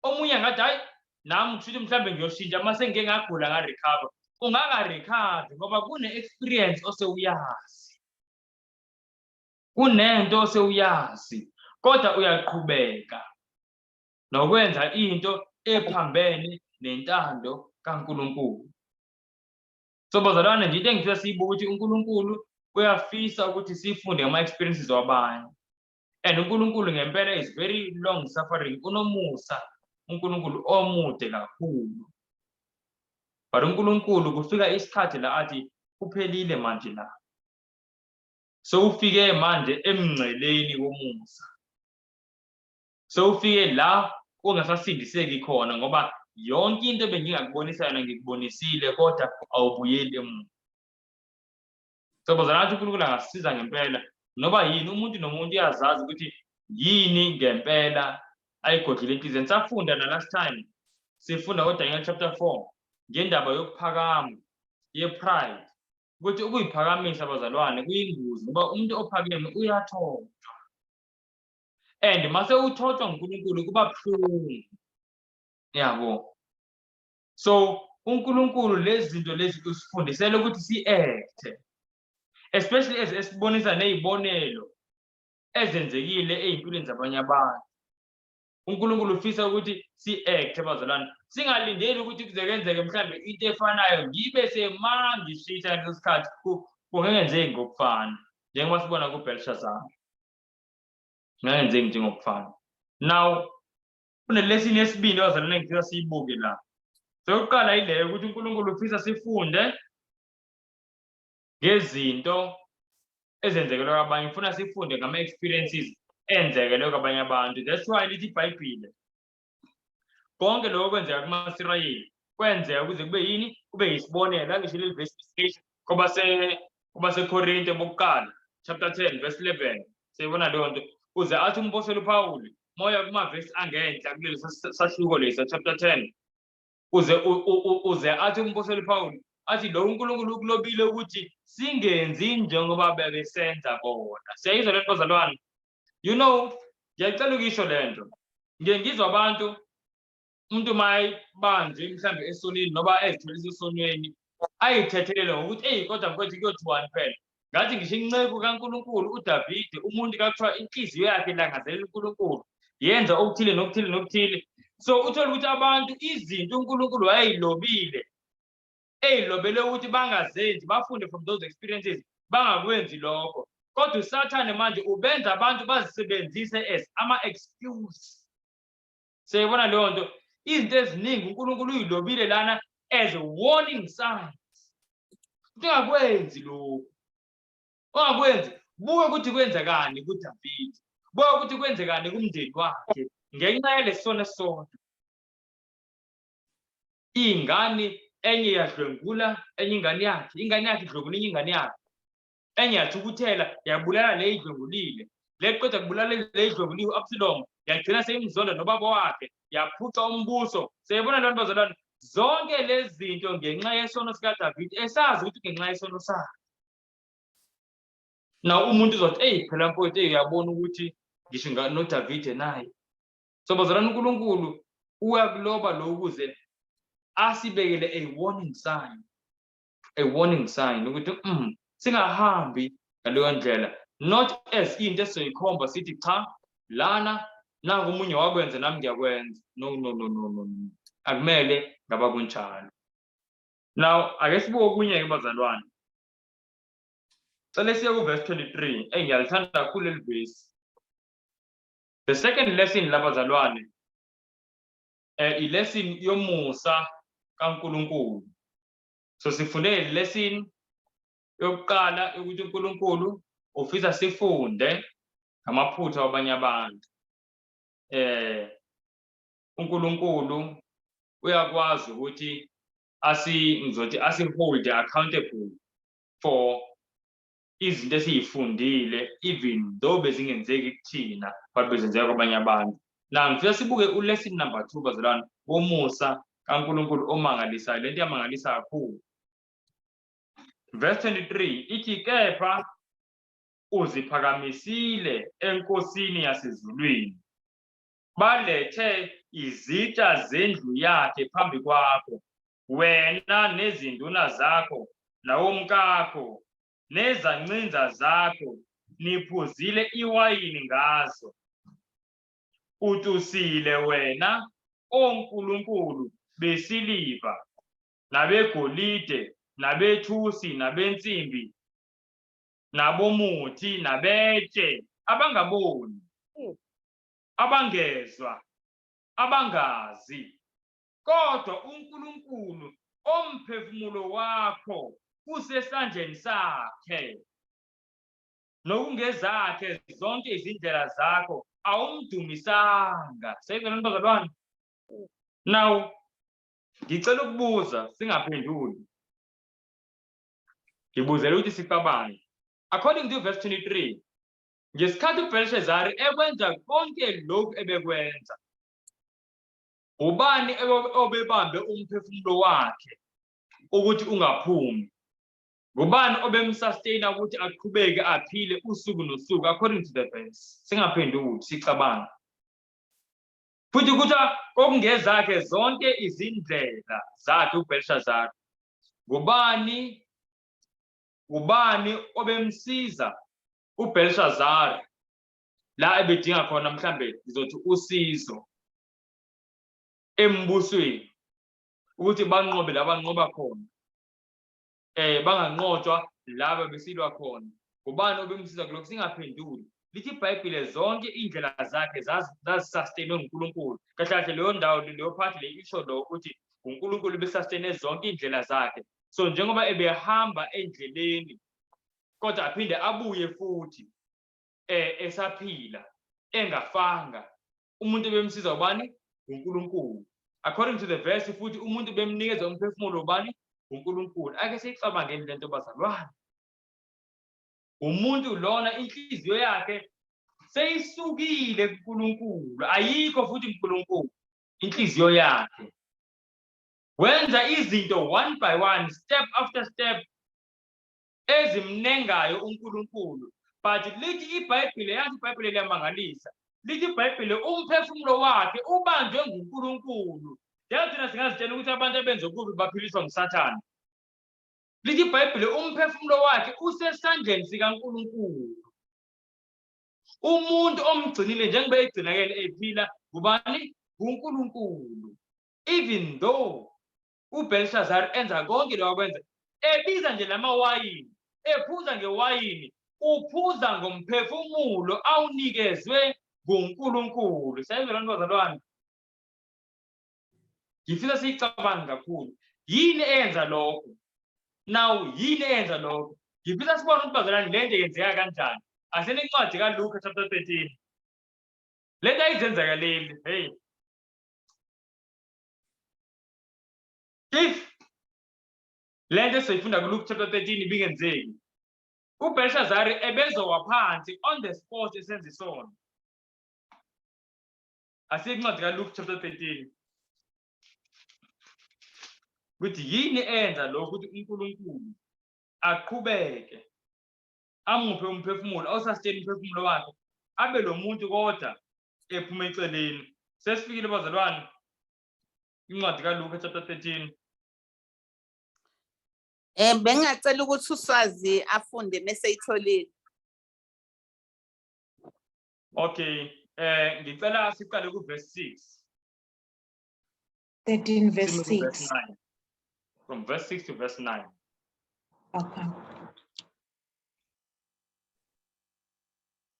omunye angathi hayi nami kushuthi mhlambe ngiyoshintsha mase ngike ngagula ngarecover. Ungaka-recover ngoba kune-experience osewuyazi. Kunento osewuyazi kodwa uyaqhubeka nokwenza into ephambene nentando kaNkulunkulu. So bazalwane nje into engifisa siyibuke ukuthi uNkulunkulu uyafisa ukuthi sifunde ngama-experiences wabanye. And uNkulunkulu ngempela is very long suffering, unomusa, uNkulunkulu omude kakhulu. But uNkulunkulu kufika isikhathi la athi kuphelile manje la. So ufike manje emngceleni womusa. So ufike la ungasasindiseki khona ngoba yonke into bengingakubonisa yona ngikubonisile kodwa awubuyeli emuva. So bazalwane uNkulunkulu angasisiza ngempela noba yini umuntu nomuntu uyazazi ukuthi yini ngempela ayigodlile inhliziyo. Nisafunda na last time sifunda koDaniel chapter 4 ngendaba yokuphakama ye-pride ukuthi ukuyiphakamisa bazalwane kuyingozi ngoba umuntu ophakeme uyathothwa. And mase uthothwa nguNkulunkulu kuba buhlungu. Yabo. So uNkulunkulu lezi zinto lezi usifundisele ukuthi si-acte. Especially esibonisa nezibonelo ezenzekile ezimpilweni zabanye abantu. uNkulunkulu ufisa ukuthi si-acte bazalwane. Singalindeli ukuthi kuze kwenzeke mhlambe into efanayo ngibe semanje ishitha ngaleso sikhathi kungenzeki ngokufana njengoba sibona kuBelshazar. Ngenzeki njengokufana. Now kunelesini yesibili bazalwane engifisa siyibuke la. Sokuqala ileyo ukuthi uNkulunkulu ufisa sifunde ngezinto ezenzekelwe kwabanye. Ufuna sifunde ngama-experiences enzekelwe kwabanye abantu. That's why lithi iBhayibheli konke lokho kwenzeka kumaSirayeli kwenzeka ukuze kube yini kube yisibonelo. Angisho leli verse kwabaseKorinte bokuqala chapter 10 verse 11 siyibona leyo nto uze athi umpostoli uPawuli moya kumavesi angenhla kuleli sahluko lesa chapter 10 uze athi umpostoli uPawuli athi lo uNkulunkulu ukulobile ukuthi singenzi njengoba bebesenza bona. Siyayizwa lento bazalwane? You know, ngiyacela ukisho lento. Ngizwa abantu umuntu mayibanje mhlambe esonini noba ezitholisa esonweni ayithethelele ngokuthi kodwa mfowethu kuyothiwani phela. Ngathi ngisho inceku kaNkulunkulu uDavide umuntu kakuthiwa inhliziyo yakhe ilangazelela uNkulunkulu yenza okuthile nokuthile nokuthile. So uthola ukuthi abantu izinto uNkulunkulu wayeyilobile eyilobele ukuthi bangazenzi bafunde from those experiences bangakwenzi lokho. Kodwa uSathane manje ubenza abantu bazisebenzise as ama-excuse. Siyibona leyo nto izinto eziningi uNkulunkulu uyilobile lana as warning signs. Ungakwenzi lokho. Ungakwenzi. Buke ukuthi kwenzekani kuDavide. Buke ukuthi kwenzekani kumndeni wakhe ngenxa yalesono esisodwa. Ingane enye yadlwengula enye ingane yakhe idlwengula enye ingane yakhe. Enye yathukuthela yabulala le idlwengulile. Le qeda kubulala le idlwenguliwe uAbsalom yagcina seyimzola nobaba wakhe yaphuca umbuso. Siyibona lento bazalwane zonke lezi zinto ngenxa yesono sikaDavide esazi ukuthi ngenxa yesono sakhe. Now umuntu uzothi phela mfowethu uyabona ukuthi ngisho noDavide naye. So bazalwane uNkulunkulu uyakuloba lo ukuze asibekele a warning sign ukuthi singahambi ngaleyo ndlela, not as into esizoyikhomba sithi cha lana nangu umunye wakwenza nami ngiyakwenza. No. Akumele ngaba kunjalo. Now ake sibuke okunye ke bazalwane. So let's see verse 23. Ngiyalithanda kakhulu leli verse. The second lesson labazalwane lesson yomusa kaNkulunkulu. So sifunde lesson yokuqala ukuthi uNkulunkulu ufisa sifunde ngamaphutha wabanye abantu. uNkulunkulu uyakwazi ukuthi ngizothi hold accountable for izinto esiyifundile even though bezingenzeki kuthina but bezenzeka kwabanye abantu. Now ngifisa sibuke lesson number 2 bazalwane womusa kaNkulunkulu omangalisayo. Lento yamangalisa kakhulu. Verse 23 ithi kepha uziphakamisile enkosini yasezulwini, balethe izitsha zendlu yakhe phambi kwakho, wena nezinduna zakho nawomkakho nezancinza zakho niphuzile iwayini ngazo. Utusile wena onkulunkulu besiliva nabegolide nabethusi nabensimbi nabomuthi nabetshe abangaboni abangezwa abangazi, kodwa uNkulunkulu omphefumulo wakho usesandleni sakhe, nokungezakhe zonke izindlela zakho awumdumisanga. Seyizwa bazalwane? Now ngicela ukubuza singaphenduli. Ngibuzela ukuthi sicabange. According to verse 23, ngesikhathi uBelshazzar ekwenza konke lokhu ebekwenza, ubani obebambe umphefumulo wakhe ukuthi ungaphumi? Ngubani obemsustaina ukuthi aqhubeke aphile usuku nosuku according to the verse? Singaphenduli sicabange. Futhi ukuthi okungezakhe zonke izindlela zakhe uBelshazzar, ubani obemsiza uBelshazzar la ebedinga khona mhlambe ngizothi usizo embusweni ukuthi banqobe labanqoba khona, banganqotshwa laba besilwa khona. Ubani obemsiza kulokho? Singaphenduli. Lithi iBhayibheli zonke indlela zakhe zazisustainwe nguNkulunkulu. Kahle kahle leyo ndawo leyo part le isho lo ukuthi uNkulunkulu besustaine zonke indlela zakhe. So njengoba ebehamba endleleni kodwa aphinde abuye futhi esaphila engafanga, umuntu bemsiza ubani? uNkulunkulu. According to the verse futhi umuntu bemnikeza umphefumulo ubani? uNkulunkulu. Ake siyicabange lento bazalwane. Umuntu lona inhliziyo yakhe seyisukile kuNkulunkulu, ayikho futhi uNkulunkulu inhliziyo yakhe. Wenza izinto one by one, step after step, ezimnengayo uNkulunkulu. But lithi iBhayibheli yathi iBhayibheli liyamangalisa. Lithi iBhayibheli umphefumulo wakhe ubanjwe nguNkulunkulu. Njalo thina singazitshela ukuthi abantu abenza okubi baphiliswa nguSathane. Lithi iBhayibheli umphefumulo wakhe usesandleni sikaNkulunkulu. Umuntu omgcinile njengoba egcinakele ephila ngubani? uNkulunkulu. Even though uBelshazzar enza konke lokho akwenza, ebiza nje lamawayini, ephuza ngewayini, uphuza ngomphefumulo awunikezwe nguNkulunkulu. Sayizwa lento bazalwane? Ngifisa siyicabange kakhulu. Yini eyenza lokho? Now yini eyenza lokho? Ngifisa sibone ukuthi bazalwane lento yenzeka kanjani. Asenencwadi kaLuka chapter 13. Lento ayizenzeka leli, hey. If lento siyifunda kuLuka chapter 13 ibingenzeki, uBelshazzar ebezowa phansi on the spot esenza isono. Asiyincwadi kaLuka chapter 13. Ukuthi yini eyenza lokho ukuthi uNkulunkulu aqhubeke amuphe umphefumulo, awusustain umphefumulo wakhe, abe lo muntu kodwa ephuma eceleni. Sesifikile bazalwane incwadi kaLuka chapter 13. Bengingacela ukuthi uSwazi afunde mase eyitholile. Okay, ngicela siqale ku verse 6. 13 verse Simple 6. verse 9. From verse 6 to verse 9. Okay.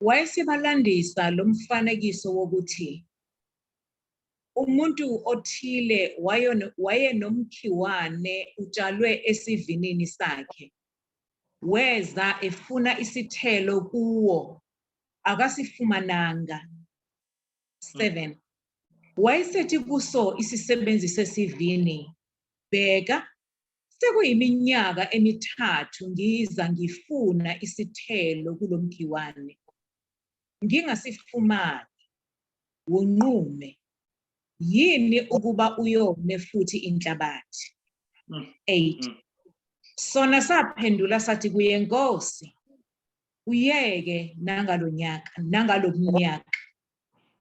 wayesebalandisa lo mfanekiso wokuthi umuntu othile wayenomkhiwane utshalwe esivinini sakhe. Weza efuna isithelo kuwo, akasifumananga. 7. Wayesethi kuso isisebenzi sesivini, bheka, sekuyiminyaka emithathu ngiza ngifuna isithelo kulo mkhiwane. Ngingasifumani, wunqume. Yini ukuba uyone futhi inhlabathi? 8. Sona saphendula sathi kuye, Nkosi, uyeke nangalo mnyaka.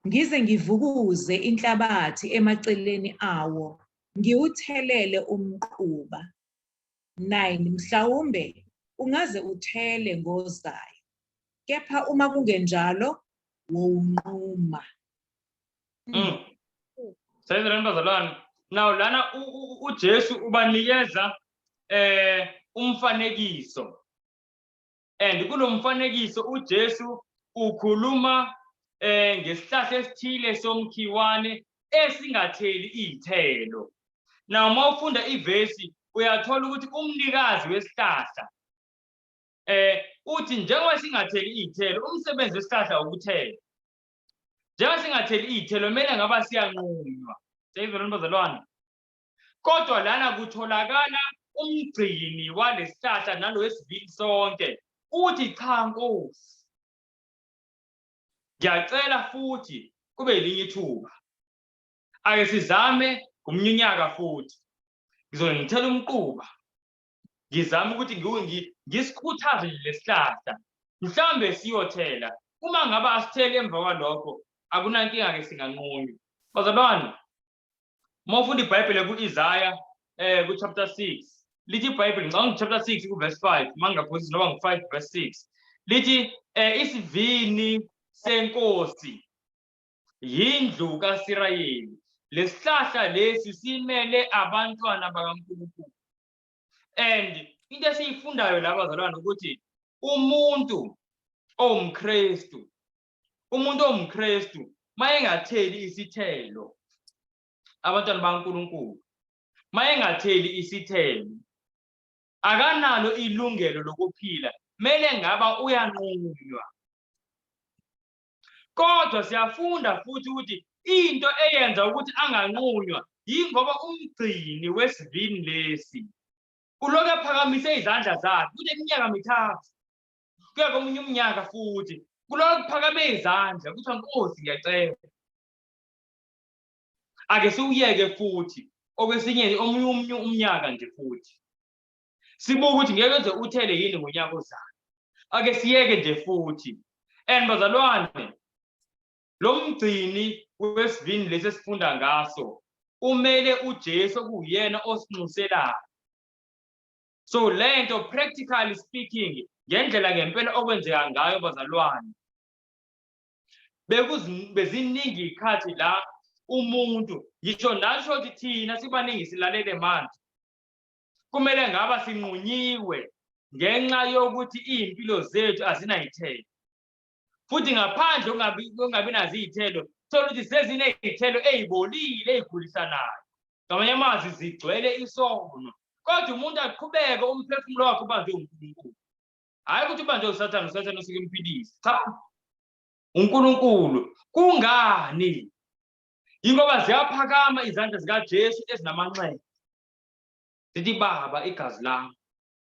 Ngize ngivukuze inhlabathi emaceleni awo, ngiwuthelele umquba. 9. Mhlawumbe ungaze uthele ngozayo, kepha uma kungenjalo wonquma. Sayizilwane bazalwane, now lana uJesu ubanikeza umfanekiso, and kulo mfanekiso uJesu ukhuluma ngesihlahla esithile somkhiwane esingatheli izithelo. Now mawufunda ivesi uyathola ukuthi umnikazi wesihlahla uthi njengoba singatheli izithelo, umsebenzi wesihlahla ukuthela. Njengoba singatheli izithelo kumele ngaba siyanqunywa. Sayizilwane bazalwane. Kodwa lana kutholakala umgcini walesihlahla nalo wesivini sonke. Uthi cha Nkosi, ngiyacela futhi kube elinye ithuba. Ake sizame ngomnyaka futhi. Ngizoke ngithele umquba. Ngizame ukuthi ngisikhuthaze lesihlahla. Mhlambe siyothela. Uma ngaba asithele emva kwalokho, akunankinga ke singanqunywa. Bazalwane, mawufunda iBhayibheli ku-Isaiah ku chapter 6. Lithi iBhayibheli ngicabanga chapter 6 ku verse 5, mangaphosisi noma ngu5 verse 6. Lithi isivini senkosi yindlu kaSirayeli. Lesihlahla lesi simele abantwana bakaNkulunkulu. And into esiyifundayo la bazalwane ukuthi umuntu owumKristu mayengatheli isithelo, abantwana bakaNkulunkulu mayengatheli isithelo, akanalo ilungelo lokuphila, mele ngaba uyanqunywa. Kodwa siyafunda futhi ukuthi into eyenza ukuthi anganqunywa yingoba umgcini wesivini lesi uloke ephakamise izandla zakhe kude iminyaka mithathu. Kuya komunye umnyaka futhi kuloke kuphakame izandla kuthiwa Nkosi ngiyacela. Ake siwuyeke futhi okwesinye omunye umnyaka nje futhi. Sibuka ukuthi ngeke nje uthele yini ngonyaka ozayo. Ake siyeke nje futhi. And bazalwane, lo mgcini wesivini lesi esifunda ngaso umele uJesu okuyena osinxuselayo. So lento practically speaking ngendlela ngempela okwenzeka ngayo bazalwane, beziningi ikhathi la umuntu ngisho nasho ukuthi thina sibaningi silalele manje kumele ngaba sinqunyiwe ngenxa yokuthi impilo zethu azinayithelo. Futhi ngaphandle ungabi nazo izithelo, thola ukuthi sezine izithelo ezibolile ezigulisanayo. Ngamanye amazwi zigcwele isono. Kodwa umuntu aqhubeke umphefumulo wakhe ubanjwe uNkulunkulu. Hayi ukuthi ubanjwe uSathane, uSathane usike impilisi. Cha. uNkulunkulu. Kungani? Ingoba ziyaphakama izandla zikaJesu ezinamanxeba. Sithi Baba igazi lami.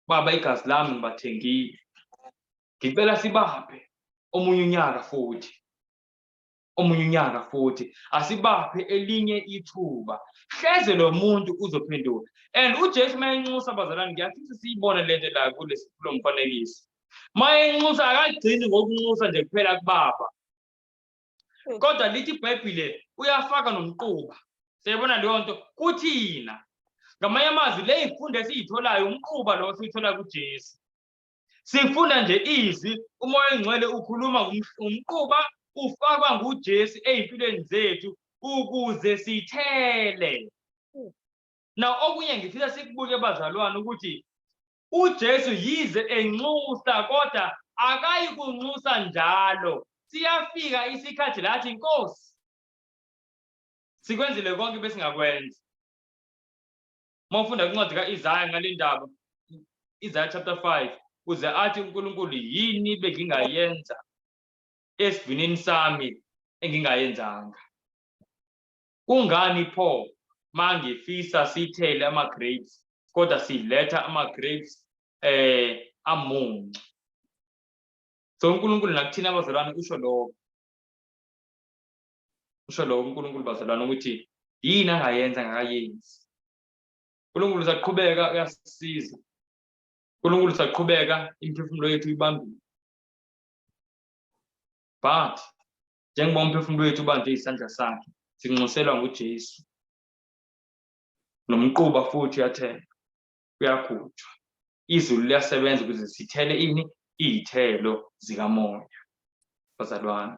Baba igazi lami ngibathengile. Ngicela sibaphe omunye unyaka futhi. Omunye unyaka futhi. Asibaphe elinye ithuba. Hleze lo muntu uzophendula. And uJesu mayenxusa bazalwane ngiyafisa siyibone lento la kulo mfanekiso. Mayenxusa akagcini ngokunxusa nje kuphela kuBaba. Kodwa lithi iBhayibheli uyafaka nomquba. Siyabona leyo nto kuthina. Ngamanye amazwi le izifundo esizitholayo umquba lo sithola kuJesu. Sifunda nje izwi umoya engcwele ukhuluma umquba ufakwa nguJesu ezimpilweni zethu ukuze sithele. Now okunye ngifisa sikubuke bazalwane ukuthi uJesu yize enxusa kodwa akayikunxusa njalo. Siyafika isikhathi lathi Nkosi sikwenzile konke besingakwenza. Mawufunda kwincwadi kaIsaya ngale ndaba, Isaiah chapter 5, uze athi uNkulunkulu yini bengingayenza esivinini sami engingayenzanga. Kungani pho mangifisa sithele ama-grapes kodwa siletha ama-grapes amuncu? So uNkulunkulu nakuthina bazalwane usho lokho. Usho lokho uNkulunkulu bazalwane ukuthi yini angayenza angakayenzi. uNkulunkulu usaqhubeka uyasisiza. uNkulunkulu usaqhubeka imiphefumulo yethu ibambile. But njengoba umphefumulo wethu ubanjwe isandla sakhe, sinxuselwa nguJesu. Nomquba futhi uyathela, uyakhutshwa. Izulu liyasebenza ukuze sithele ini? Iy'thelo zikamoya. Bazalwane,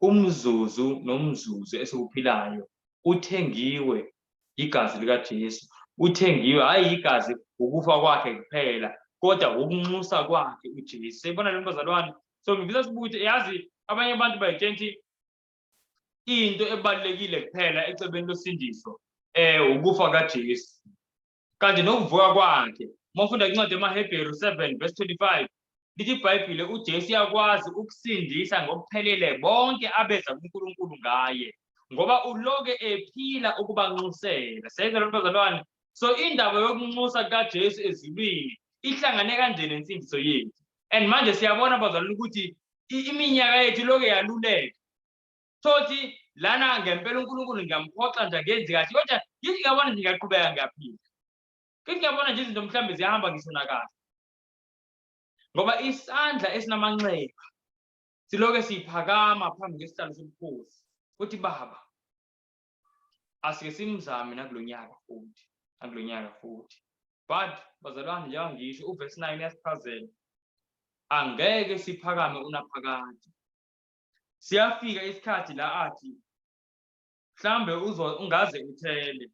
umzuzu nomzuzu esiwuphilayo uthengiwe igazi likaJesu. Uthengiwe hayi igazi ukufa kwakhe kuphela, kodwa ukunxusa kwakhe uJesu. Siyibona le bazalwane. So ngifisa sibuthi yazi abanye abantu bayitshela into ebalekile kuphela ecebeni losindiso ukufa kaJesu. Kanti nokuvuka kwakhe, mawufunda incwadi yamaHebheru 7 verse 25, lithi iBhayibhile uJesu uyakwazi ukusindisa ngokuphelele bonke abeza kuNkulunkulu ngaye, ngoba uloke ephila ukubanxusela. Siyezwa lo bazalwane. So indaba yokunxusa kaJesu ezulwini ihlangane kanje nensindiso yethu. And manje siyabona bazalwane ukuthi iminyaka yethu iloke yaluleka. Thothi lana ngempela uNkulunkulu ngiyamphoxa nje akenzi kahle, kodwa yithi ngiyabona nje ngiyaqhubeka ngiyaphila. Kithi ngiyabona nje izinto mhlawumbe ziyahamba ngisona kahle, ngoba isandla esinamanxeba siloke siphakama phambi kwesihlalo sobukhosi uthi Baba asike simzame nakulo nyaka futhi. But bazalwane, njengoba ngisho uverse 9 yasichazela, angeke siphakame unaphakade. Siyafika isikhathi la athi mhlambe ungaze uthele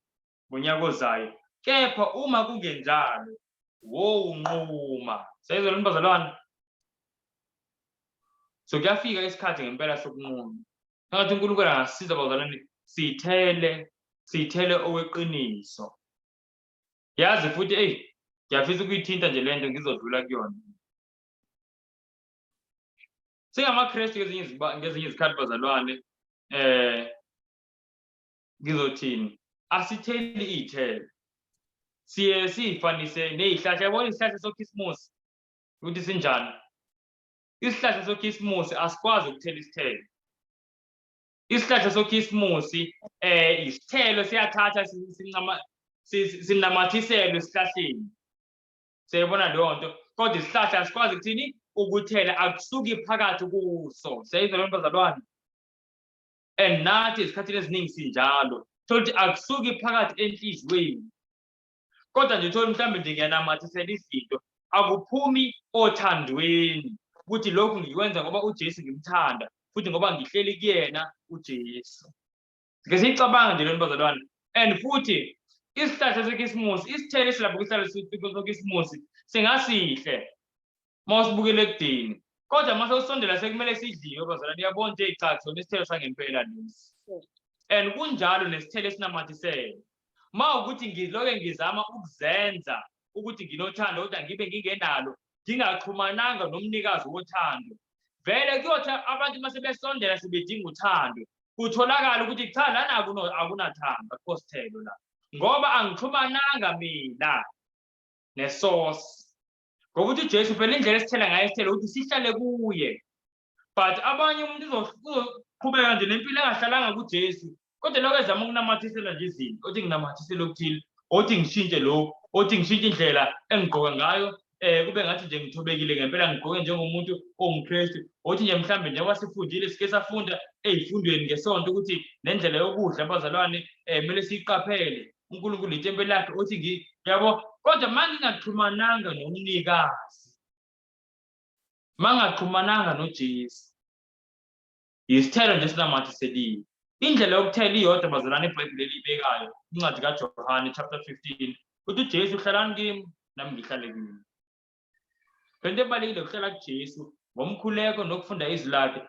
ngonyaka ozayo, kepha uma kungenjalo unquma. Siyezwa lo bazalwane. So kuyafika isikhathi ngempela sokunquma. Ngathi uNkulunkulu angasiza bazalwane, sithele oweqiniso. Yazi futhi ngiyafisa ukuyithinta nje lento ngizodlula kuyona. SingamaKristu ngezinye izikhathi bazalwane, ngizothini? Asitheli iy'thelo. Siye siyifanise ney'hlahla. Yabona isihlahla sokhisimusi ukuthi sinjani? Isihlahla sokhisimusi asikwazi ukuthela isithelo. Isihlahla sokhisimusi isithelo siyathatha sinamathiselwe esihlahleni. Siyayibona leyo nto. Kodwa isihlahla asikwazi ukuthini? Ukuthela, akusuki phakathi kuso. Siyayizwa lo bazalwane. And nathi esikhathini eziningi sinjalo. Thothi akusuki phakathi enhliziyweni. Kodwa nje thola mhlawumbe nje ngiyanamathisela izinto, akuphumi othandweni ukuthi lokhu ngikwenza ngoba uJesu ngimthanda futhi ngoba ngihleli kuyena uJesu. Sike siyicabanga nje lo bazalwane. And futhi isihlahla sekhisimusi, isithelo esilapho kwisihlahla sekhisimusi singasihle mawusibukele ekudeni, kodwa mase usondela sekumele sidliwe bazalwane. Uyabona nje cha sona isithelo sangempela lesi. And kunjalo nesithelo esinamathisele. Mawukuthi ngiloke ngizama ukuzenza ukuthi nginothando kodwa ngibe ngingenalo, ngingaxhumananga nomnikazi wothando, vele kuyothi abantu mase besondela sebedinga uthando kutholakala ukuthi cha lana akunathando, akukho sithelo la, ngoba angixhumananga mina nesource. Ngokuthi uJesu phela indlela esithela ngayo isithelo ukuthi sihlale kuye. But abanye umuntu uzoqhubeka nje nempilo engahlalanga kuJesu, kodwa lokho ezama ukunamathisela nje izinto, othi nginamathisela okuthile, othi ngishintshe lokhu, othi ngishintshe indlela engigqoka ngayo, kube ngathi nje ngithobekile ngempela ngigqoke njengomuntu ongumKristu, othi nje mhlambe njengoba sifundile sike safunda ey'fundweni ngesonto ukuthi nendlela yokudla bazalwane kumele siyiqaphele. uNkulunkulu itempeli lakhe, othi yabo, kodwa mangingaxhumananga nomnikazi, mangaxhumananga noJesu, isithelo nje sinamathiseliwe. Indlela yokuthela iyodwa bazalwane iBhayibheli elibekayo, incwadi kaJohane chapter 15, uthi uJesu hlalani kimi nami ngihlale kini. Lento ebalekile ukuhlala kuJesu ngomkhuleko nokufunda izwi lakhe.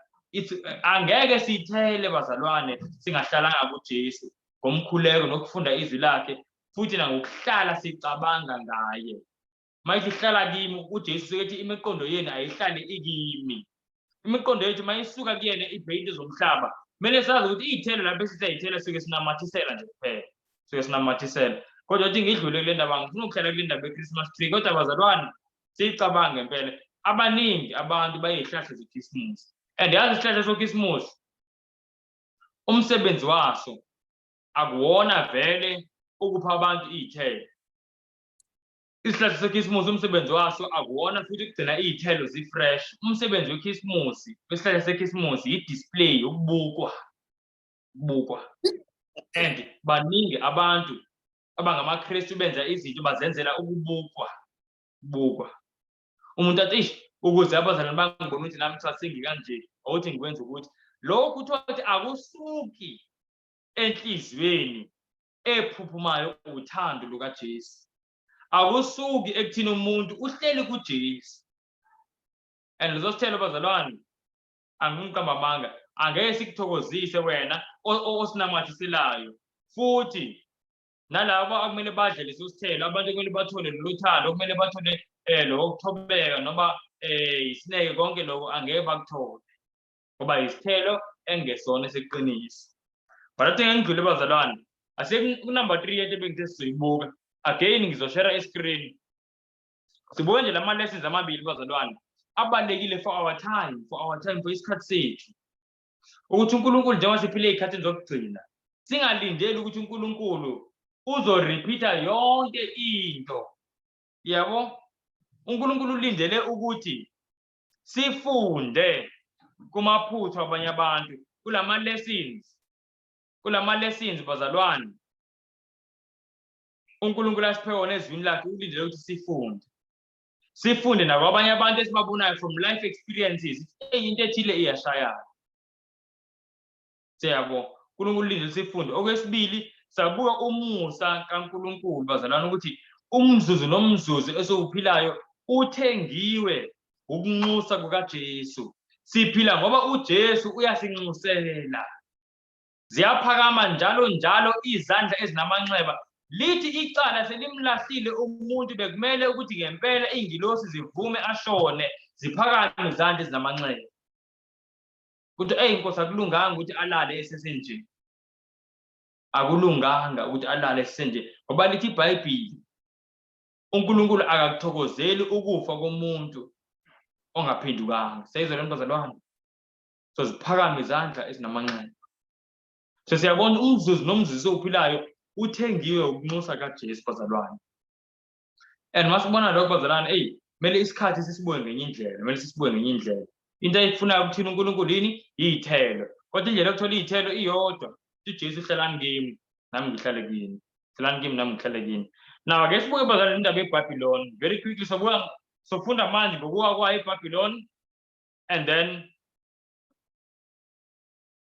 Angeke siyithele bazalwane singahlalanga kuJesu ngomkhuleko nokufunda izwi lakhe futhi nangokuhlala sicabanga ngaye. Mayithi hlala kimi uJesu sekethi imiqondo yenu ayihlale ikimi. Imiqondo yethu mayisuka kuyena ibhayidi zomhlaba. Kumele sazi ukuthi iy'thelo lapho esisay'thela suke sinamathisela nje kuphela. Suke sinamathisela. Kodwa uthi ngidlule kule ndaba ngifuna ukuhlala kule ndaba ye-Christmas tree. Kodwa bazalwane siyicabange ngempela. Abaningi abantu bayey'hlahla zekhisimusi. And yazi isihlahla sokhisimusi umsebenzi waso akuwona vele ukupha abantu iy'thelo. Isihlahla sekhisimusi umsebenzi waso akuwona futhi ukugcina iy'thelo zi-fresh. Umsebenzi wekhisimusi wesihlahla sekhisimusi yi-display, ukubukwa. And baningi abantu abangamaKristu benza izinto bazenzela ukubukwa. Umuntu athi ish ukuze abazalwane bangibone ukuthi nami cha sengikanje awuthi ngikwenza ukuthi lokhu kuthiwa ukuthi akusuki enhliziyweni ephuphumayo uthando lukaJesu. Akusuki ekuthini umuntu uhleli kuJesu. And lezo sithelo bazalwane angimqamba amanga angeke sikuthokozise wena osinamathiselayo futhi nalabo akumele badle leso sithelo abantu kumele bathole loluthando okumele bathole lokuthobeka noma isineke konke lokho angeke bakuthole ngoba isithelo engesona seqiniso. But athi ngengidlule bazalwane kunumber 3 yento ebengithe sizoyibuka again ngizoshare escreen. Sibuke nje lama lessons amabili bazalwane abalekile for our time for isikhathi sethu ukuthi uNkulunkulu njengoba siphile ezikhathini zokugcina singalindeli ukuthi uNkulunkulu uzorepeata yonke into. Yabo uNkulunkulu ulindele ukuthi sifunde kumaphutha abanye abantu kulama lessons bazalwane. uNkulunkulu asiphe wona ezwini lakhe ulindele ukuthi sifunde nakwabanye abantu esibabonayo from life experiences into ethile iyashayana. Siyabo uNkulunkulu ulindele sifunde. Okwesibili sabuka umusa kaNkulunkulu bazalwane ukuthi umzuzu nomzuzu esiwuphilayo uthengiwe ukunxusa kukaJesu. Siphila ngoba uJesu uyasinxusela. Ziyaphakama njalo izandla ezinamanxeba. Lithi icala selimlahlile umuntu bekumele ukuthi ngempela ingilosi zivume ashone ziphakame izandla ezinamanxeba. Ukuthi Nkosi akulunganga ukuthi alale esesenje. Akulunganga ukuthi alale esesenje ngoba lithi iBhayibheli uNkulunkulu akakuthokozeli ukufa komuntu ongaphendukanga. Seyizwa bazalwane. So ziphakame izandla ezinamanxeba. So siyabona umzuzu nomzuzu ophilayo uthengiwe ukunxusa kaJesu bazalwane. And masibona lokho bazalwane kumele isikhathi sisibuke ngenye indlela. Into ayifunayo ukuthina uNkulunkulu yini iy'thelo. Kodwa indlela yokuthola iy'thelo iyodwa. uJesu hlalani kimi nami ngihlale kini. Hlalani kimi nami ngihlale kini. Now ake sibuke bazalwane indaba yeBhabhiloni. Very quickly sofunda manje ngokuwa kwayo eBhabhiloni and then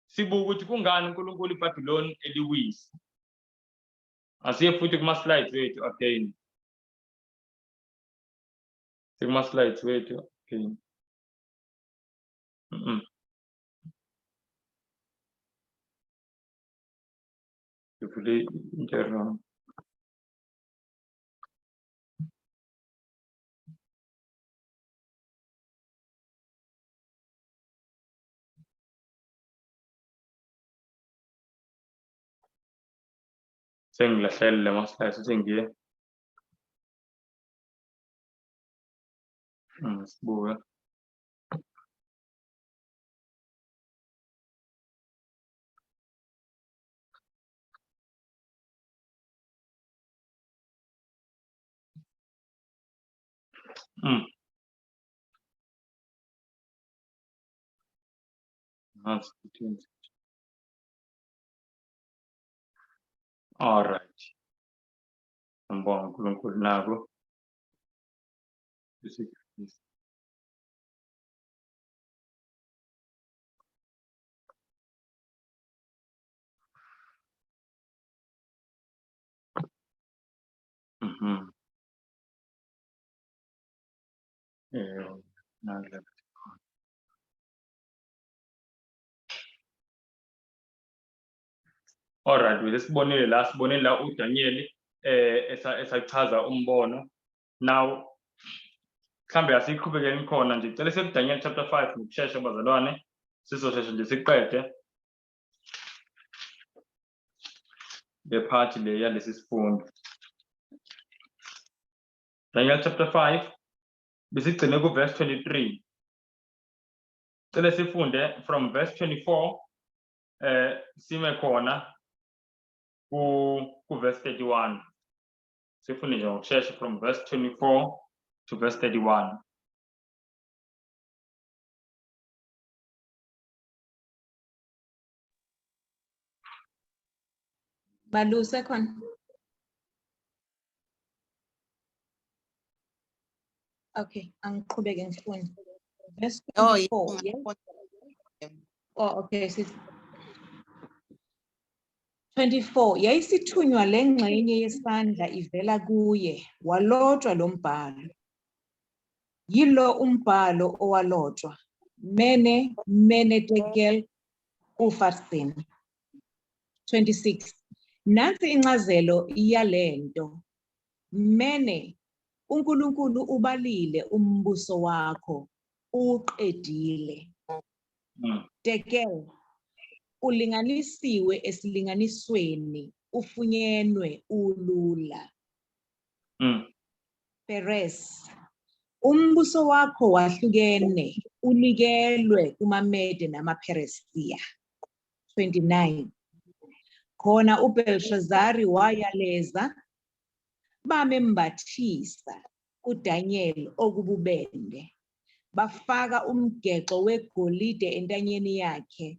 sibuke ukuthi kungani uNkulunkulu iBhabhiloni eliwisa. Asiye futhi kuma-slides wethu again. Kuma-slides wethu again. Ngivule into wrong. Sengilahlele ama-slides ukuthi ngiye. Sibuke. All right. Ngibonga uNkulunkulu nako. Alright, sibonile la uDaniel esachaza umbono. Now mhlambe asiqhubekeni khona nje ngicela seDaniel chapter 5 ngokusheshsha bazalwane sizosheshsha nje siqede le part le yalesi sifundo. Daniel chapter 5 besigcine ku verse 23. Cela sifunde from verse 24 sime khona ku verse 31. Sifunde nje ngokusheshsha from verse 24 to verse 31. Balu second. Okay, angiqhubeke ngifunde. Verse 24, yeah? Oh, okay, sis. 24, yayisithunywa lengxenye yesandla ivela kuye, walotshwa lo mbhalo. Yilo umbhalo owalotshwa, mene tekel ufarsin. 26, nansi incazelo yalento. Mene, uNkulunkulu ubalile umbuso wakho, uqedile. Tekel, ulinganisiwe esilinganisweni, ufunyenwe ulula. Peres, umbuso wakho wahlukene, unikelwe kumaMede namaPheresiya. 29, khona uBelshazari wayaleza, bamembathisa uDaniel okububende, bafaka umgexo wegolide entanyeni yakhe,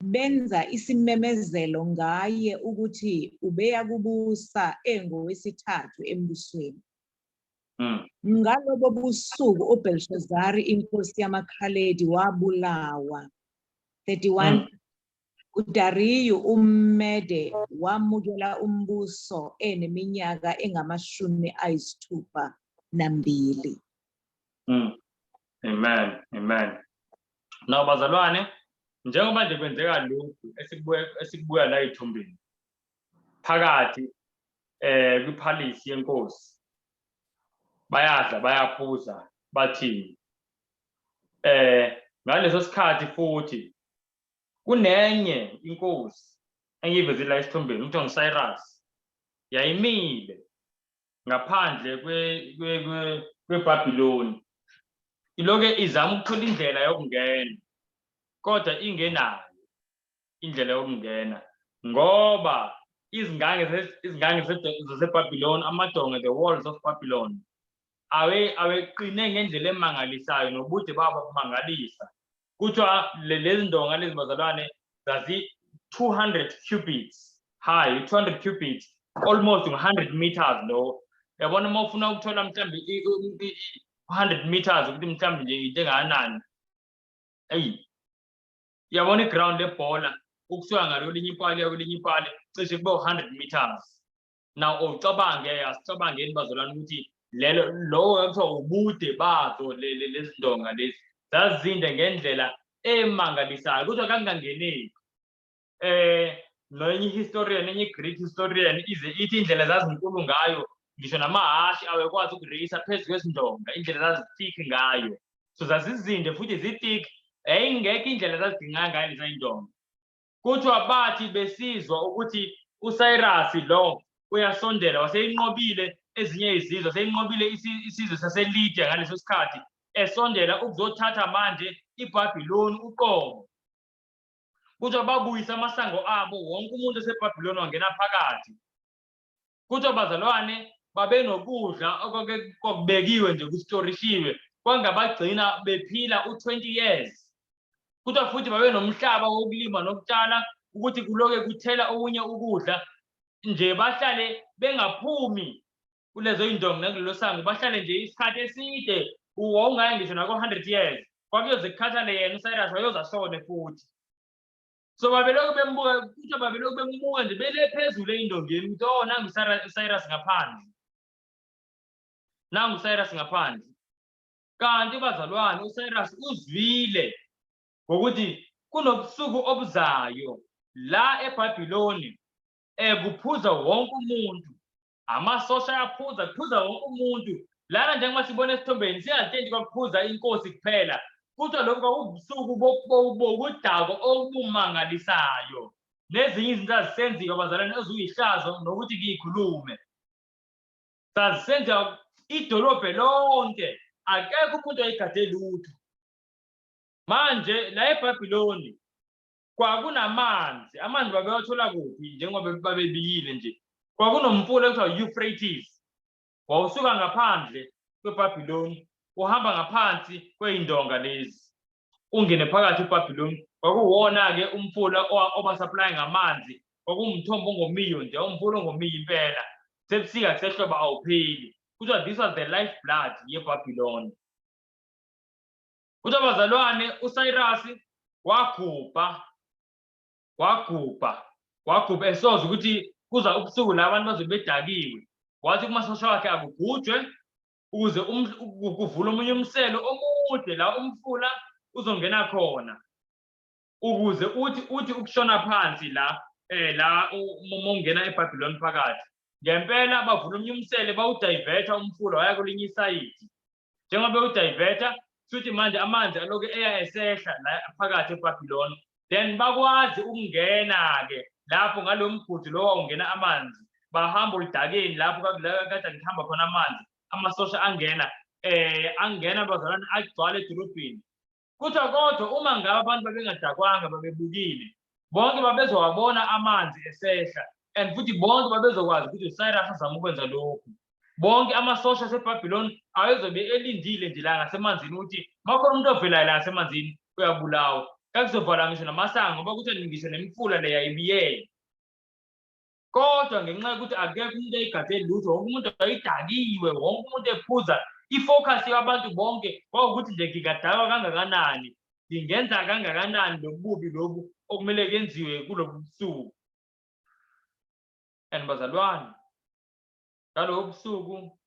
benza isimemezelo ngaye ukuthi ubeya kubusa engowesithathu embusweni. Ngalobo busuku uBelshazari inkosi yamakhaledi wabulawa. 31, uDariyu uMede wamukela umbuso eneminyaka engama-62. Amen, amen. Now bazalwane, njengoba nje kwenzeka lokhu esikubuya la ethumbini phakathi kwiphalisi yenkosi, bayadla bayaphuza bathini, ngaleso sikhathi futhi kunenye inkosi engiyivezile la esithombeni kuthiwa nguCyrus, yayimile ngaphandle kweBhabhiloni, iloke izama ukuthola indlela yokungena kodwa ingenayo indlela yokungena ngoba izingange zaseBhabhiloni, amadonga, the walls of Babylon, aweqine ngendlela emangalisayo nobude babo bumangalisa. Kuthiwa lezi ndonga lezi bazalwane zazi 200 cubits high, 200 cubits, almost 100 meters lo. Yabona uma ufuna ukuthola mhlambe 100 meters ukuthi mhlambe nje into engakanani. Yabona iground lebhola ukusuka ngalinye ipali kwelinye ipali cishe kube 100 meters. Now asicabangeni bazalwane ukuthi lo ekuthiwa ubude bazo lezi ndonga lezi zazinde ngendlela emangalisayo kuthiwa kangangeneki. Nenye historian, enye Greek historian ize ithi indlela zazinkulu ngayo ngisho namahashi awekwazi ukureyisa phezu kwezindonga, indlela zazithikhi ngayo. So zazizinde futhi zithikhi, yayingekho indlela zazidingeka ngayo lezi ndonga. Kuthiwa bathi besizwa ukuthi uCyrus lo uyasondela, waseyinqobile ezinye izizwe, waseyinqobile isizwe saseLydia ngaleso sikhathi, esondela ukuzothatha manje iBhabhiloni uqobo. Kuthiwa babuyisa amasango abo, wonke umuntu eseBhabhiloni wangena phakathi. Kuthiwa bazalwane babenokudla okubekiwe nje kustorishiwe, kwangabagcina bephila u20 years. Kuthiwa futhi babenomhlaba wokulima nokutshala ukuthi kuloke kuthela okunye ukudla nje, bahlale bengaphumi kulezo indonga nakulelo sango, bahlale nje isikhathi eside, wawungayi ngisho nako 100 years. Kwakuyoze kukhathale yena uCyrus wayoza shone futhi. So babeloku bembuka, kuthiwa babeloku bembuka nje bele phezulu ey'ndongeni ukuthi oh nangu uCyrus ngaphandle, nangu uCyrus ngaphandle. Kanti bazalwane uCyrus uzwile ngokuthi kunobusuku obuzayo la eBhabhiloni kuphuza wonke umuntu. Amasosha ayaphuza, kuphuza wonke umuntu. Lana njengoba sibona esithombeni singatendi kwakuphuza inkosi kuphela. Kuthiwa lokhu kwakubusuku bokudako obumangalisayo. Nezinye izinto azisenziwa abazalwane eziyihlazo nokuthi ngiyikhulume. Sazisenza idolobhe lonke, akekho umuntu ayigade lutho. Manje la eBhabhiloni kwakunamanzi, amanzi babewathola kuphi njengoba babebikile nje. Kwakunomfula ekuthiwa Euphrates. Wawusuka ngaphandle kweBhabhiloni, uhamba ngaphansi kwey'ndonga lezi, ungene phakathi eBhabhiloni. Kwakuwona-ke umfula oba-supply ngamanzi, kwakuwumthombo ongomiyo nje, umfula ongomiyo impela. Sebusika kusehlobo awupheli. Kuthiwa this was the lifeblood yeBhabhiloni. Kuthiwa bazalwane, uSayrasi wagubha esoza ukuthi kuza ubusuku la abantu bazobe bedakiwe. Wathi kumasosha wakhe akugujwe ukuze kuvule omunye umselo omude la umfula uzongena khona, ukuze uthi ukushona phansi la uma ungena eBhabhiloni phakathi. Ngempela bavula omunye umsele bawudayivetha umfula waya kwelinye isayidi. Njengoba bewudayivetha futhi manje amanzi aloke eya esehla la phakathi eBhabhiloni, then bakwazi ukungena-ke lapho ngalo mgodi lo wawungena amanzi. Bahamba oludakeni lapho kade ngihamba khona amanzi, amasosha angena bazalwane agcwala edolobheni. Kuthiwa kodwa uma ngabe abantu babengadakwanga babebukile, bonke babezowabona amanzi esehla, and futhi bonke babezokwazi ukuthi uSayrasi azama ukwenza lokhu. Bonke amasosha aseBhabhiloni ayezobe elindile nje la ngasemanzini ukuthi makhona umuntu ovelayo la ngasemanzini uyabulawa. Kakuzovala ngisho namasango ngoba kuthiwa ngisho nemfula le yayibiyele. Kodwa ngenxa yokuthi akekho umuntu ayigade lutho, wonke umuntu wayedakiwe, wonke umuntu ephuza. Ifocus yabantu bonke kwawukuthi nje ngingadakwa kangakanani, ngingenza kangakanani lobubi lobu okumele kenziwe kulobu busuku. And bazalwane, ngalobu busuku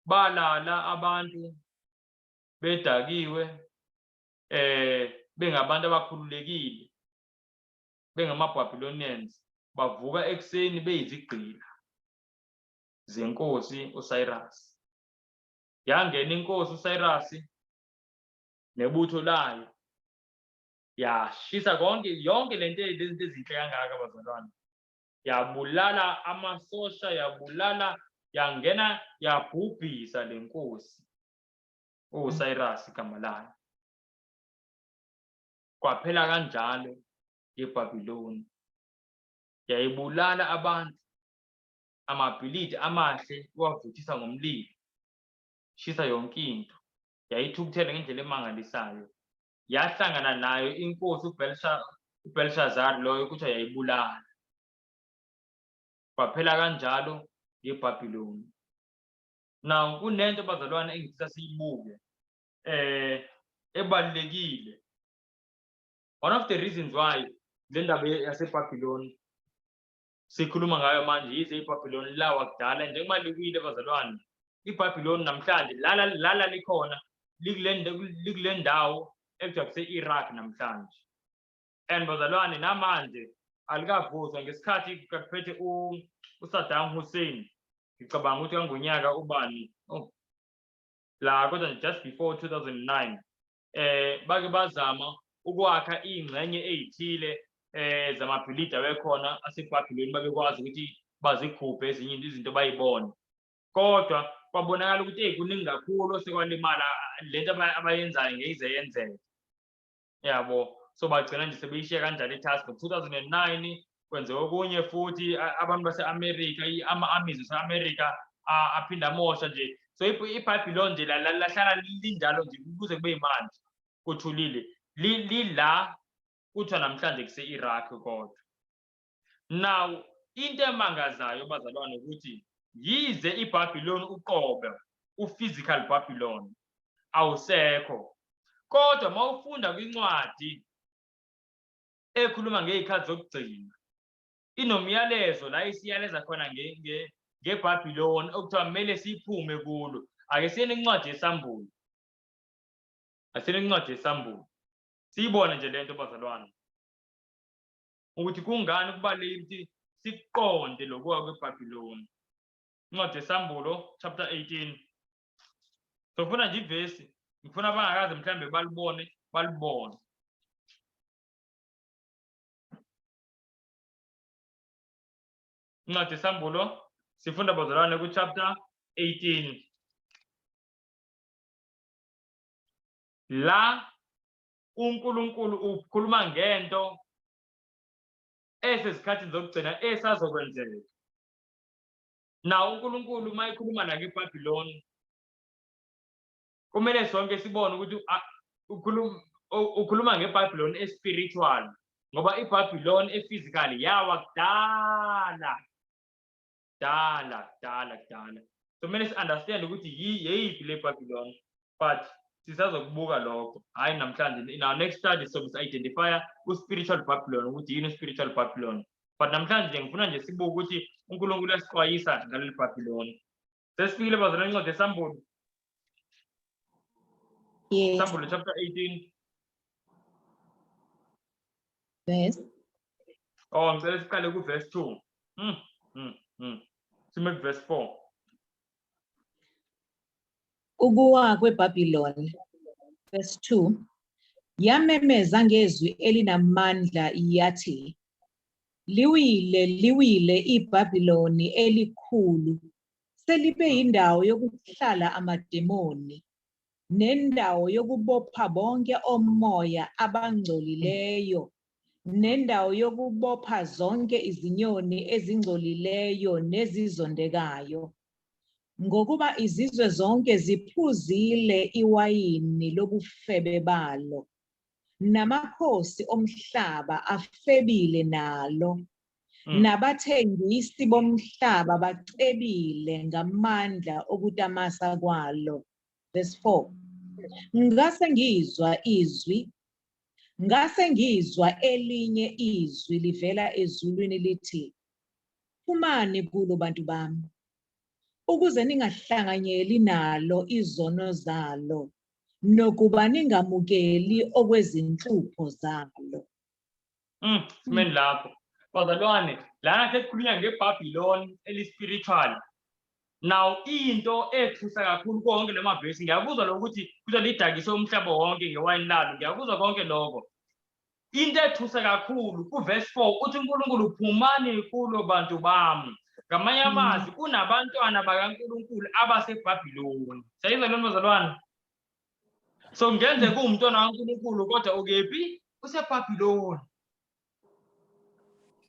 balala abantu bedakiwe, bengabantu abakhululekile, bengama-Babylonians. Bavuka ekuseni beyizigqila zenkosi uSayrasi. Yangena inkosi uSayrasi nebutho layo, yashisa yonke lento ezinhle kangaka bazalwane. Yabulala amasosha, yangena yabhubhisa le nkosi uSayrasi igama layo. Kwaphela kanjalo eBhabhiloni. Yayibulala abantu, amabhilidi amahle wavuthisa ngomlilo, shisa yonke into, yayithukuthela ngendlela emangalisayo. Yahlangana nayo inkosi uBelshazari loyo kuthiwa yayibulala. Kwaphela kanjalo ngeBhabhiloni. Now kunento bazalwane engifisa siyibuke ebalulekile. One of the reasons why le ndaba yaseBhabhiloni sikhuluma ngayo manje yize iBhabhiloni lawa kudala njengoba likwile bazalwane. iBhabhiloni namhlanje lala likhona likule ndawo ekuthiwa kuse-Iraq namhlanje. And bazalwane namanje alikavuzwa ngesikhathi kaphethe uSaddam Hussein. Ngicabanga ukuthi kangonyaka ubani la kodwa just before 2009 bake bazama ukwakha ingxenye ezithile zamabhilidi awekhona aseBhabhiloni babekwazi ukuthi bazikhuphe ezinye izinto bayibone. Kodwa kwabonakala ukuthi kuningi kakhulu osekwalimala lento abayenzayo ngeke yenzeke. Yabo, so bagcina nje sebeyishiya kanjalo itask. Ngo-2009 kwenzeka okunye futhi abantu base-America, ama-armies ase-America aphinda amosha nje. So iBhabhiloni nje lahlala linjalo nje kuze kube manje kuthulile. Lila kuthiwa namhlanje kuse-Iraq kodwa. Now into emangazayo bazalwane ukuthi yize iBhabhiloni uqobe u-physical Babylon awusekho, kodwa mawufunda kwincwadi ekhuluma ngezikhathi zokugcina inomyalezo la isiyaleza khona ngeBhabhiloni okuthiwa kumele siphume kulo. Ake siyene incwadi yesambulo, siyibone nje lento bazalwane ukuthi kungani kubalulekile ukuthi siqonde lokuwa kweBhabhiloni. Incwadi yeSambulo chapter 18. So ngifuna nje ivesi, ngifuna abangakazi mhlambe balibone. Incwadi yeSambulo sifunda bazalwane ku chapter 18. La uNkulunkulu ukhuluma ngento esezikhathini zokugcina esazokwenzeka. Na uNkulunkulu mayikhuluma la kweBhabhiloni, kumele sonke sibone ukuthi ukhuluma ngeBhabhiloni espiritual, ngoba iBhabhiloni ephysical yawa kudala. So kumele si-understand ukuthi yeyiphi le Bhabhiloni, but sisazokubuka lokho. Hayi namhlanje, in our next study identify u-spiritual Babylon, ukuthi yini spiritual Babylon. But namhlanje ngifuna nje sibuke ukuthi uNkulunkulu uyasixwayisa ngaleli Bhabhiloni. Sesifikile bazalwane incwadi yeSambulo. Yes. Sambulo chapter 18. Verse. Ngicela siqale ku verse 2. Sime ku verse 4. Ukuwa kweBhabhiloni. Verse 2. Yamemeza ngezwi elinamandla yathi, liwile iBhabhiloni elikhulu, selibe yindawo yokuhlala amademoni, nendawo yokubopha bonke omoya abangcolileyo, nendawo yokubopha zonke izinyoni ezingcolileyo nezizondekayo. Ngokuba izizwe zonke ziphuzile iwayini lobufebe balo, namakhosi omhlaba afebile nalo, nabathengisi bomhlaba bacebile ngamandla okutamasa kwalo. Verse 4. Ngase ngizwa elinye izwi livela ezulwini lithi, phumani kulo bantu bami, ukuze ningahlanganyeli nalo izono zalo, nokuba ningamukeli okwezinhlupho zalo. Simeni lapho. Bazalwane, lana sekukhulunywa ngeBhabhiloni eli-spiritual. Now into ethusa kakhulu konke lemavesi, ngiyakuzwa lokuthi kuza lidakise umhlaba wonke ngewayini lalo, ngiyakuzwa konke lokho. Into ethusa kakhulu kuverse 4 uthi uNkulunkulu phumani kulo bantu bami. Ngamanye amazwi kunabantwana bakaNkulunkulu abaseBhabhiloni. Sayizwa lo bazalwane? So ngenze kuwumntwana kaNkulunkulu kodwa ukephi?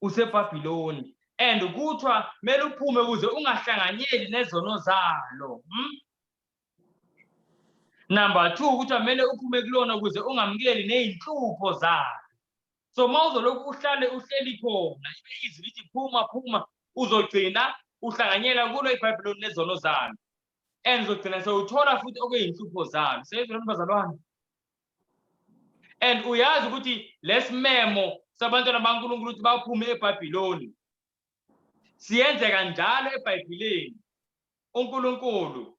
UseBhabhiloni. And kuthiwa kumele uphume ukuze ungahlanganyeli nezono zalo. Number 2 kuthiwa kumele uphume kulona ukuze ungamukeli nezinhlupho zalo. So mawuzolokhu uhleli khona, izwi lithi phuma, uzogcina uhlanganyela kulo iBhabhiloni nezono zalo. And uzogcina sewuthola futhi okuyinhlupho zalo. Seyizwa bazalwane? And uyazi ukuthi lesimemo sabantwana baNkulunkulu ukuthi baphume eBhabhiloni siyenzeka njalo eBhayibhelini. uNkulunkulu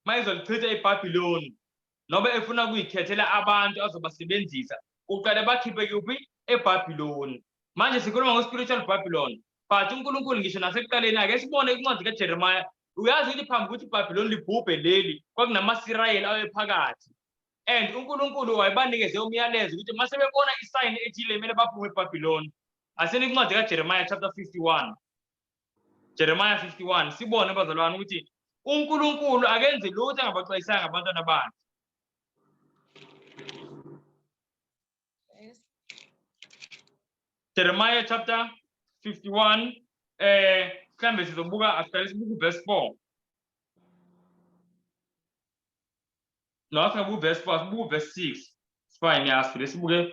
mayizolichitha iBhabhiloni noba efuna kuyikhethela abantu azobasebenzisa, uqale bakhiphe kuphi? eBhabhiloni. Manje sikhuluma ngo-spiritual Babylon, but uNkulunkulu ngisho nasekuqaleni ake sibone incwadi kaJeremiah. Uyazi ukuthi phambi ukuthi iBhabhiloni libhubhe leli kwakunamasirayeli awephakathi, and uNkulunkulu wayebanikeze umyalezo ukuthi mase bebona isayini ethile kumele baphume eBhabhiloni. Asene incwadi kaJeremiah chapter 51. Jeremiah 51 sibone bazalwane ukuthi uNkulunkulu akenze lutho angabaxwayisanga abantwana bakhe. Jeremiah chapter 51 mhlambe sizobuka after sibuka verse 4. No, after sibuka verse 4 sibuka verse 6. It's fine, yes, sibuke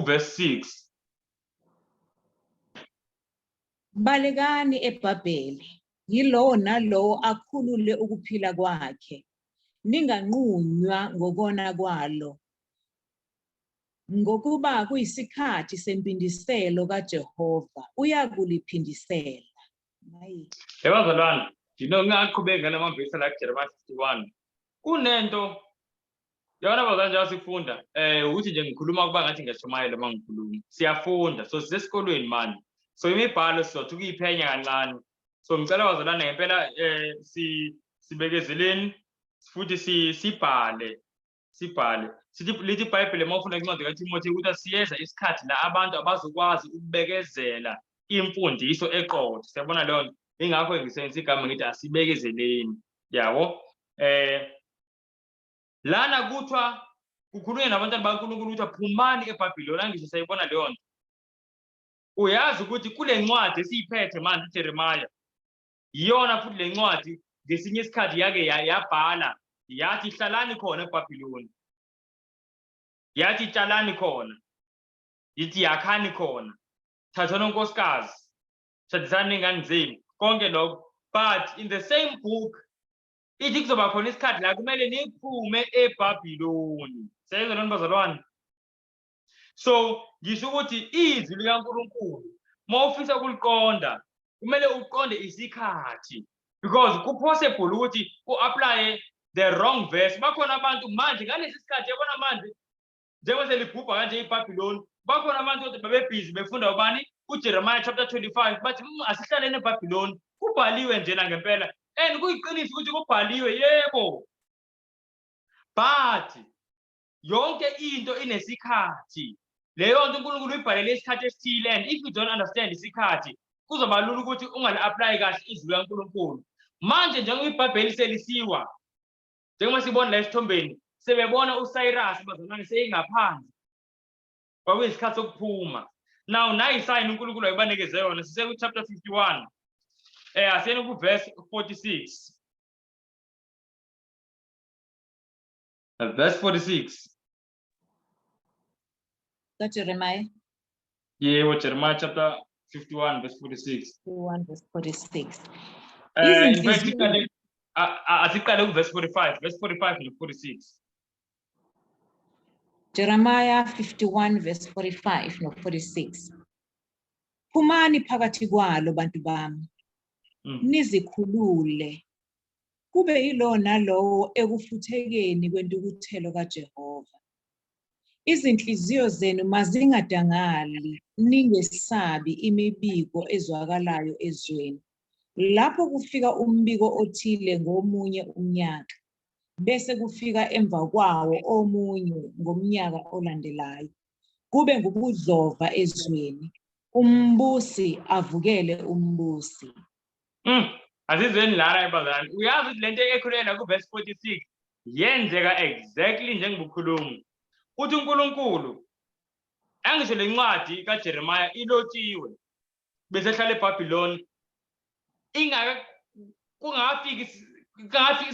verse 6. Balekani eBhabheli, yilowo nalowo akhulule ukuphila kwakhe, ninganqunywa ngokona kwalo, ngokuba kuyisikhathi sempindiselo kaJehova, uyakuliphindisela. Bazalwane, ngingaqhubeka ngala mavesi la Jeremiah 51. Kunento yabona bazanje sifunda ukuthi nje ngikhuluma kuba ngathi ngiyashumayela uma ngikhuluma. Siyafunda, so sisesikolweni manje. So imibhalo sizothu kuyiphenya kancane. So ngicela bazalwane ngempela sibekezeleni futhi sibhale. Sithi lithi iBhayibheli mawufunda incwadi kaTimothy ukuthi siyeza isikhathi la abantu abazokwazi ukubekezela imfundiso eqotho. Siyabona leyo nto. Ingakho ngisebenzisa igama ngithi asibekezeleni. Yabo. Lana kuthiwa kukhulunywa nabantwana bakaNkulunkulu ukuthi phumani eBhabhiloni. Angisho sayibona leyo nto. Uyazi ukuthi kule ncwadi esiyiphethe manje uJeremiah iyona futhi le ncwadi ngesinye isikhathi yake yabhala yathi hlalani khona eBhabhiloni, yathi tshalani khona, yithi yakhani khona, thathani unkosikazi, shadisani ingane zenu, konke lokho. But in the same book ithi kuzoba khona isikhathi la kumele niphume eBhabhiloni. Siyezwa lona bazalwane? So ngisho ukuthi izwi likaNkulunkulu mawufisa ukuliqonda kumele uqonde isikhathi, because kupossible ukuthi uapply the wrong verse. Bakhona abantu manje ngalesi sikhathi yabona manje njengoba selibhubha kanje iBhabhiloni, bakhona abantu babebhizi befunda ubani uJeremiah chapter 25 bathi asihlaleni eBhabhiloni, kubhaliwe njena ngempela and kuyiqiniso ukuthi kubhaliwe, yebo, but yonke into inesikhathi. Leyo nto uNkulunkulu uyibhalele isikhathi esithile, and if you don't understand isikhathi kuzoba lula ukuthi ungali-apply kahle izwi likaNkulunkulu. Manje njengoba iBhayibheli selisiwa, njengoba sibona la esithombeni sebebona uCyrus bazalwane seyingaphansi kwakuyisikhathi sokuphuma. Now nayi sign uNkulunkulu ayibanikeze yona. Sise chapter 51 asiyeni ku verse 46. Verse 46. kaJeremiah Yeah, Jeremiah chapter 51 verse 46. 1 verse 46. In fact, asiqale ku verse 45, verse 45 no 46. Jeremiah 51 verse 45 no 46. Phumani phakathi kwalo bantu bami, nizikhulule, kube yilo nalowo ekufuthekeni kwentukuthelo kaJehova. Izinhliziyo zenu mazingadangali, ningesabi imibiko ezwakalayo ezweni. Lapho kufika umbiko othile ngomunye umnyaka, bese kufika emva kwawo omunye ngomnyaka olandelayo, kube ngubudlova ezweni, umbusi avukele umbusi. Asizweni lana bazalwane, uyazi ukuthi lento ekhulela ku verse 46 yenzeka exactly njengobukhulumi. Uthi uNkulunkulu angisho le ncwadi kaJeremiah ilotshiwe bese hlala eBhabhiloni kungafiki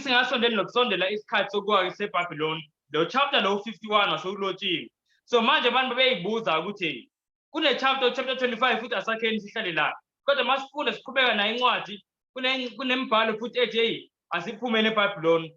singasondeli nokusondela isikhathi sokuwa seBhabhiloni. Lo chapter lo 51 wasokulotshiwe. So manje abantu beyibuza ukuthi kune chapter 25 futhi asakheni sihlale la, kodwa masifunda siqhubeka nayo incwadi kunembhalo futhi ethi hey asiphumele eBhabhiloni.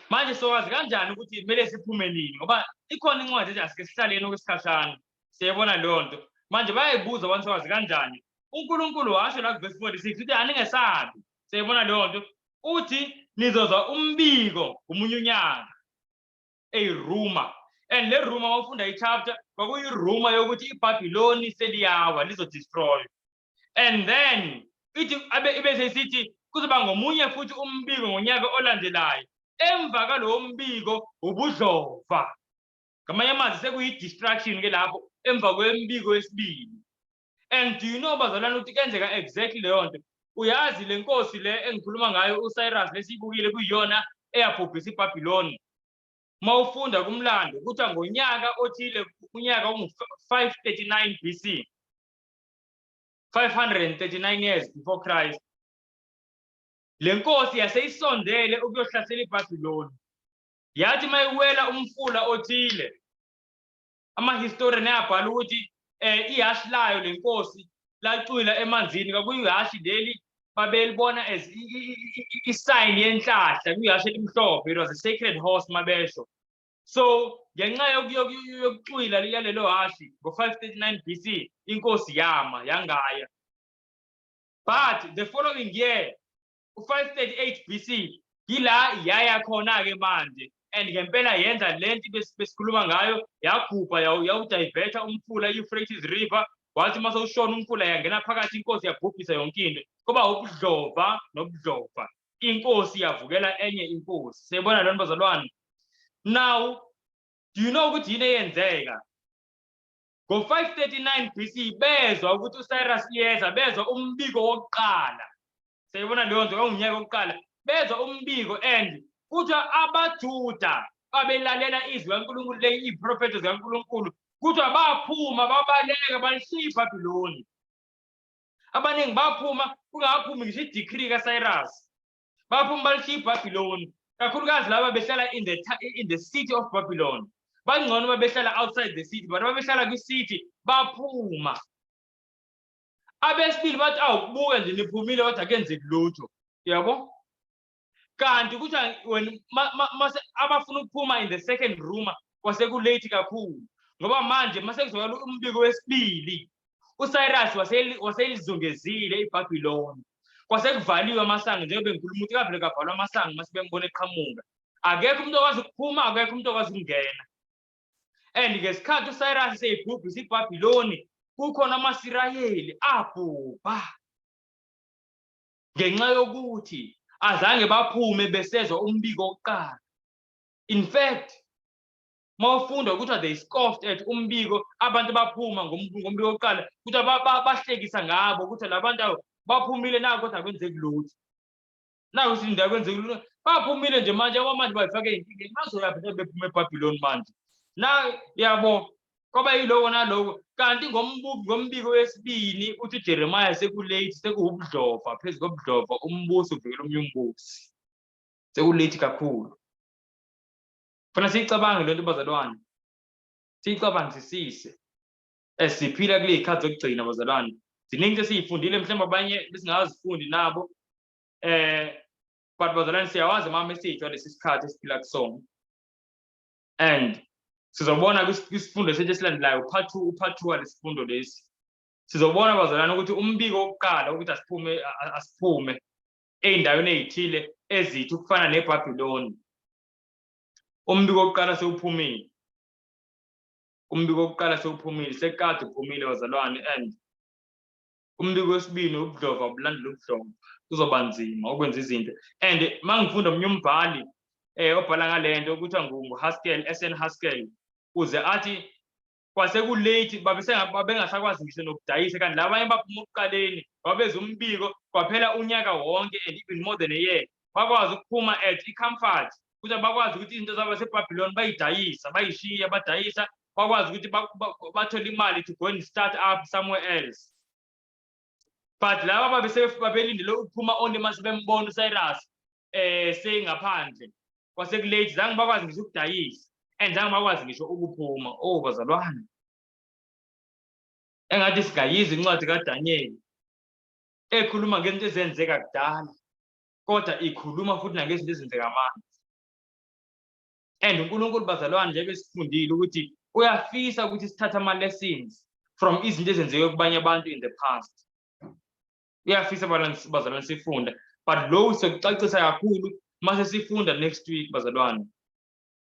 Manje sowazi kanjani ukuthi kumele siphume nini, ngoba ikhona incwadi ethi asike sihlaleni okwesikhashana. Siyabona leyo nto. Manje bayayibuza abantu sowazi kanjani. uNkulunkulu washo la ku verse 46 uthi aningesabi. Siyabona leyo nto. Uthi nizozwa umbiko ngomunye unyaka, a rumor, and le rumor mawufunda ichapter kwakuyi rumor yokuthi iBhabhiloni seliyawa lizodestroy, and then ithi ibese sithi kuzoba ngomunye futhi umbiko ngonyaka olandelayo. Emva kwalowo mbiko ubudlova, ngamanye amazwi sekuyi-distraction ke lapho emva kwembiko wesibili. And do you know bazalwane ukuthi kenzeka exactly leyo nto? Uyazi le nkosi le engikhuluma ngayo uCyrus lesiyibukile kuyiyona eyabhubhisa iBhabhiloni. Mawufunda kumlando kuthiwa ngonyaka othile, unyaka ungu-539 BC, 539 years before Christ, le nkosi yaseyisondele ukuyohlasela iBhabhiloni. Yathi mayiwela umfula othile, ama-historian ayabhala ukuthi ihashi layo le nkosi lacwila emanzini. Kwakuyihashi leli babelibona as i-sign yenhlahla, kuyihashi elimhlophe. It was a sacred horse mabesho. So ngenxa yokucwila yalelo hashi ngo-539 BC inkosi yangaya. But the following year, 538 BC, yila yaya khona-ke manje, and ngempela yenza lento besikhuluma ngayo, yagubha yawudiverta umfula i-Euphrates River wathi mase ushona umfula yangena phakathi inkosi yabhubhisa yonke into kuba ubudlova nobudlova inkosi yavukela enye inkosi siyabona lona bazalwane. Now do you know ukuthi yini eyenzeka ngo-539 BC bezwa ukuthi uCyrus iyeza bezwa umbiko wokuqala siyabona leyo nto kwakunyaka wokuqala bezwa umbiko and kuthiwa abaJuda abelalela izwi kaNkulunkulu le iprofethi zikaNkulunkulu kuthiwa baphuma babaleka balishiya iBhabhiloni. Abaningi baphuma kungaphumi ngisho i-decree kaCyrus baphuma balishiya iBhabhiloni kakhulukazi laba behlala in the city of Babylon. Bangcono babehlala outside the city but babehlala kwi-city baphuma. Abesibili bathi awubuke nje niphumile kodwa akenzeki lutho yabo. Kanti kuthiwa mase abafuna ukuphuma in the second room kwasekulate kakhulu ngoba manje mase kuzokala umbiko wesibili uCyrus waselizungezile iBhabhiloni kwasekuvaliwe amasango njengoba ngikhuluma ukuthi kavele kavalwa amasango mase bembona eqhamuka akekho umuntu okwazi ukuphuma akekho umuntu okwazi ukungena. And ngesikhathi uCyrus seyibhubhisa iBhabhiloni kukhona amaSirayeli abhubha ngenxa yokuthi azange baphume besezwa umbiko wokuqala. In fact mawufunda ukuthi they scoffed at umbiko abantu baphuma ngombiko wokuqala ukuthi bahlekisa ngabo ukuthi labantu baphumile nako kodwa akwenzeki lutho naku sinda akwenzeki lutho baphumile nje manje abamanje bayifake inkingeni bazoyaphi bephume eBhabhiloni manje na yabo kwaba yiloko naloko. Kanti ngombiko wesibili uthi uJeremiah sekulate sekuwubudlova phezu kobudlova umbuso uvikela omnye umbusi sekulate kakhulu. Funa siyicabange lento bazalwane siyicabangisise siphila kule ikhathi zokugcina bazalwane ziningi esiyifundile mhlawumbe abanye besingazifundi nabo but bazalwane siyawazi ama-message walesi sikhathi esiphila kusona and sizobona kwisifundo sethu esilandelayo part 2 walesifundo lesi sizobona bazalwane ukuthi umbiko wokuqala ukuthi asiphume ey'ndaweni ey'thile ezithi ukufana neBhabhiloni. Umbiko wokuqala sewuphumile sekade uphumile bazalwane and umbiko wesibili ubudlova bulandela ubudlova kuzoba nzima ukwenza izinto. And mangifunda omnye umbhali obhala ngalento ukuthi nguHaskell SN Haskell uze athi kwasekulate babengasakwazi ngisho nokudayisa kanti labanye baphuma ukuqaleni babeza umbiko kwaphela unyaka wonke and even more than a year bakwazi ukuphuma at i-comfort ukuthi bakwazi ukuthi izinto zabo seBhabhiloni bayidayisa bayishiya badayisa bakwazi ukuthi bathole imali to go and start up somewhere else. But laba babelindele ukuphuma only mase bembona uCyrus seyingaphandle kwasekulate zange bakwazi ngisho ukudayisa and zange bakwazi ngisho ukuphuma. Bazalwane engathi singayizi incwadi kaDanyeli ekhuluma ngezinto ezenzeka kudala kodwa ikhuluma futhi nangezinto ezenzeka manje. And uNkulunkulu bazalwane njengoba sifundile ukuthi uyafisa ukuthi sithathe ama-lessons from izinto ezenzeke kubanye abantu in the past. Uyafisa bazalwane sifunda but lo sokucacisa kakhulu mase sifunda next week bazalwane.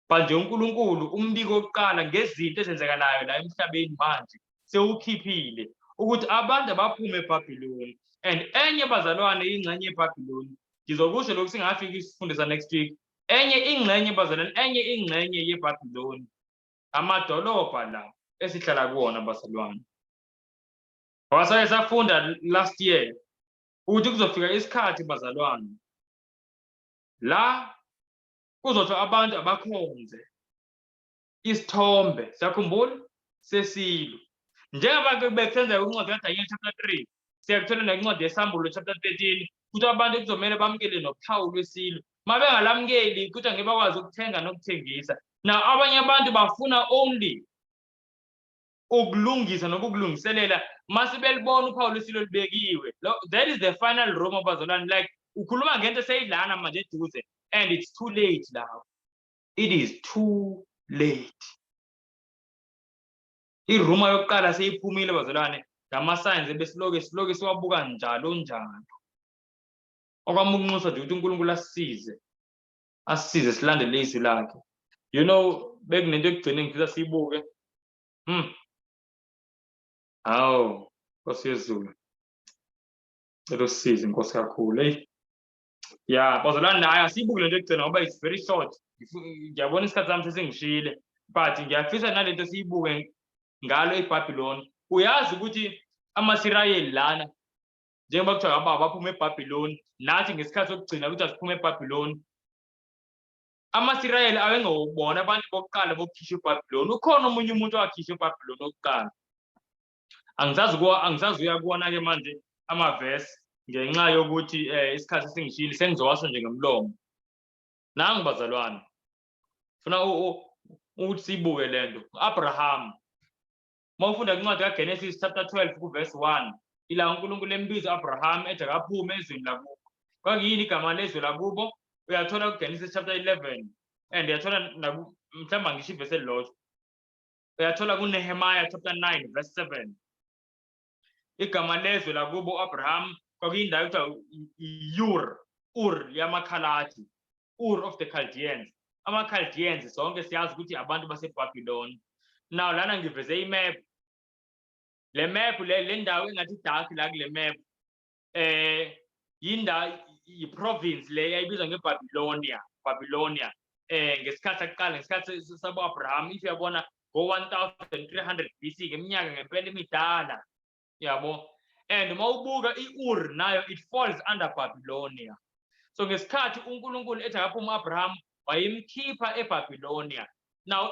But nje uNkulunkulu umbiko wokuqala ngezinto ezenzekalayo la emhlabeni manje sewukhiphile ukuthi abantu abaphume eBhabhiloni and enye bazalwane ingxenye yeBhabhiloni ngizokusho lokhu singafika isifundisa next week. Enye ingxenye bazalwane enye ingxenye yeBhabhiloni amadolobha la esihlala kuwona bazalwane. Wasaye safunda last year ukuthi kuzofika isikhathi bazalwane la kuzothi abantu abakhonze isithombe sakhumbula sesilo njengoba bekwenza incwadi kaDanyeli chapter 3 siyakuthola nencwadi yesambulo chapter 13 ukuthi abantu kuzomela bamukele nophawu lwesilo mabengalamukeli ukuthi angeke bakwazi ukuthenga nokuthengisa. Now abanye abantu bafuna only ukulungisa nokulungiselela mase belibona uphawu lwesilo libekiwe. That is the final Rome bazalwane. Like ukhuluma ngento seyidlana manje eduze and it's too late now. It is too late. IRoma yokuqala seyiphumile bazalwane ngama-signs ebesiloke siwabuka njalo. Okwami ukunxusa nje ukuthi uNkulunkulu asisize silandele izwi lakhe. You know bekunento ekugcine ngifisa siyibuke Hawu, Nkosi yezulu. Cela usisize Nkosi kakhulu. Hey. Yeah, bazalwane naye asiyibuke lento ekugcina ngoba it's very short. Ngiyabona isikhathi sami sesingishile, but ngiyafisa nalento siyibuke ngalo eBhabhiloni. Uyazi ukuthi amaSirayeli lana njengoba kuthiwa ababa baphuma eBhabhiloni, nathi ngesikhathi sokugcina ukuthi asiphuma eBhabhiloni. AmaSirayeli awengawubona abantu bokuqala bokukhishwa eBhabhiloni. Ukhona omunye umuntu owakhishwa eBhabhiloni okokuqala. Angisazi uyakuwona-ke manje amavesi ngenxa yokuthi isikhathi singishile sengizowasho nje ngemlomo. Nangu bazalwane, funa ukuthi siyibuke lento. Abraham, uma ufunda kwincwadi kaGenesis chapter 12 kuverse 1, ila uNkulunkulu embiza Abraham ethi akaphume ezweni lakubo. Kwakuyini igama lezwe lakubo? Uyathola kuGenesis chapter 11 and uyathola mhlawumbe ngisho ivesi elilodwa. Uyathola kuNehemiah chapter 9 verse 7. Igama lezwe lakubo Abraham kwakuyindawo ekuthiwa Ur yamakhaladi, Ur of the Chaldeans. AmaChaldeans sonke siyazi ukuthi abantu baseBhabhiloni. Now lana ngiveze imap. Le map le ndawo engathi dark la kule map yi-province le yayibizwa ngeBabylonia. Ngesikhathi sakuqala ngesikhathi sabo Abraham, if uyabona ngo-1300 BC ngeminyaka ngempela emidala, yabo. And mawubuka i-Ur nayo it falls under Babylonia. So ngesikhathi uNkulunkulu ethi akaphuma Abraham wayemkhipha eBabylonia. Now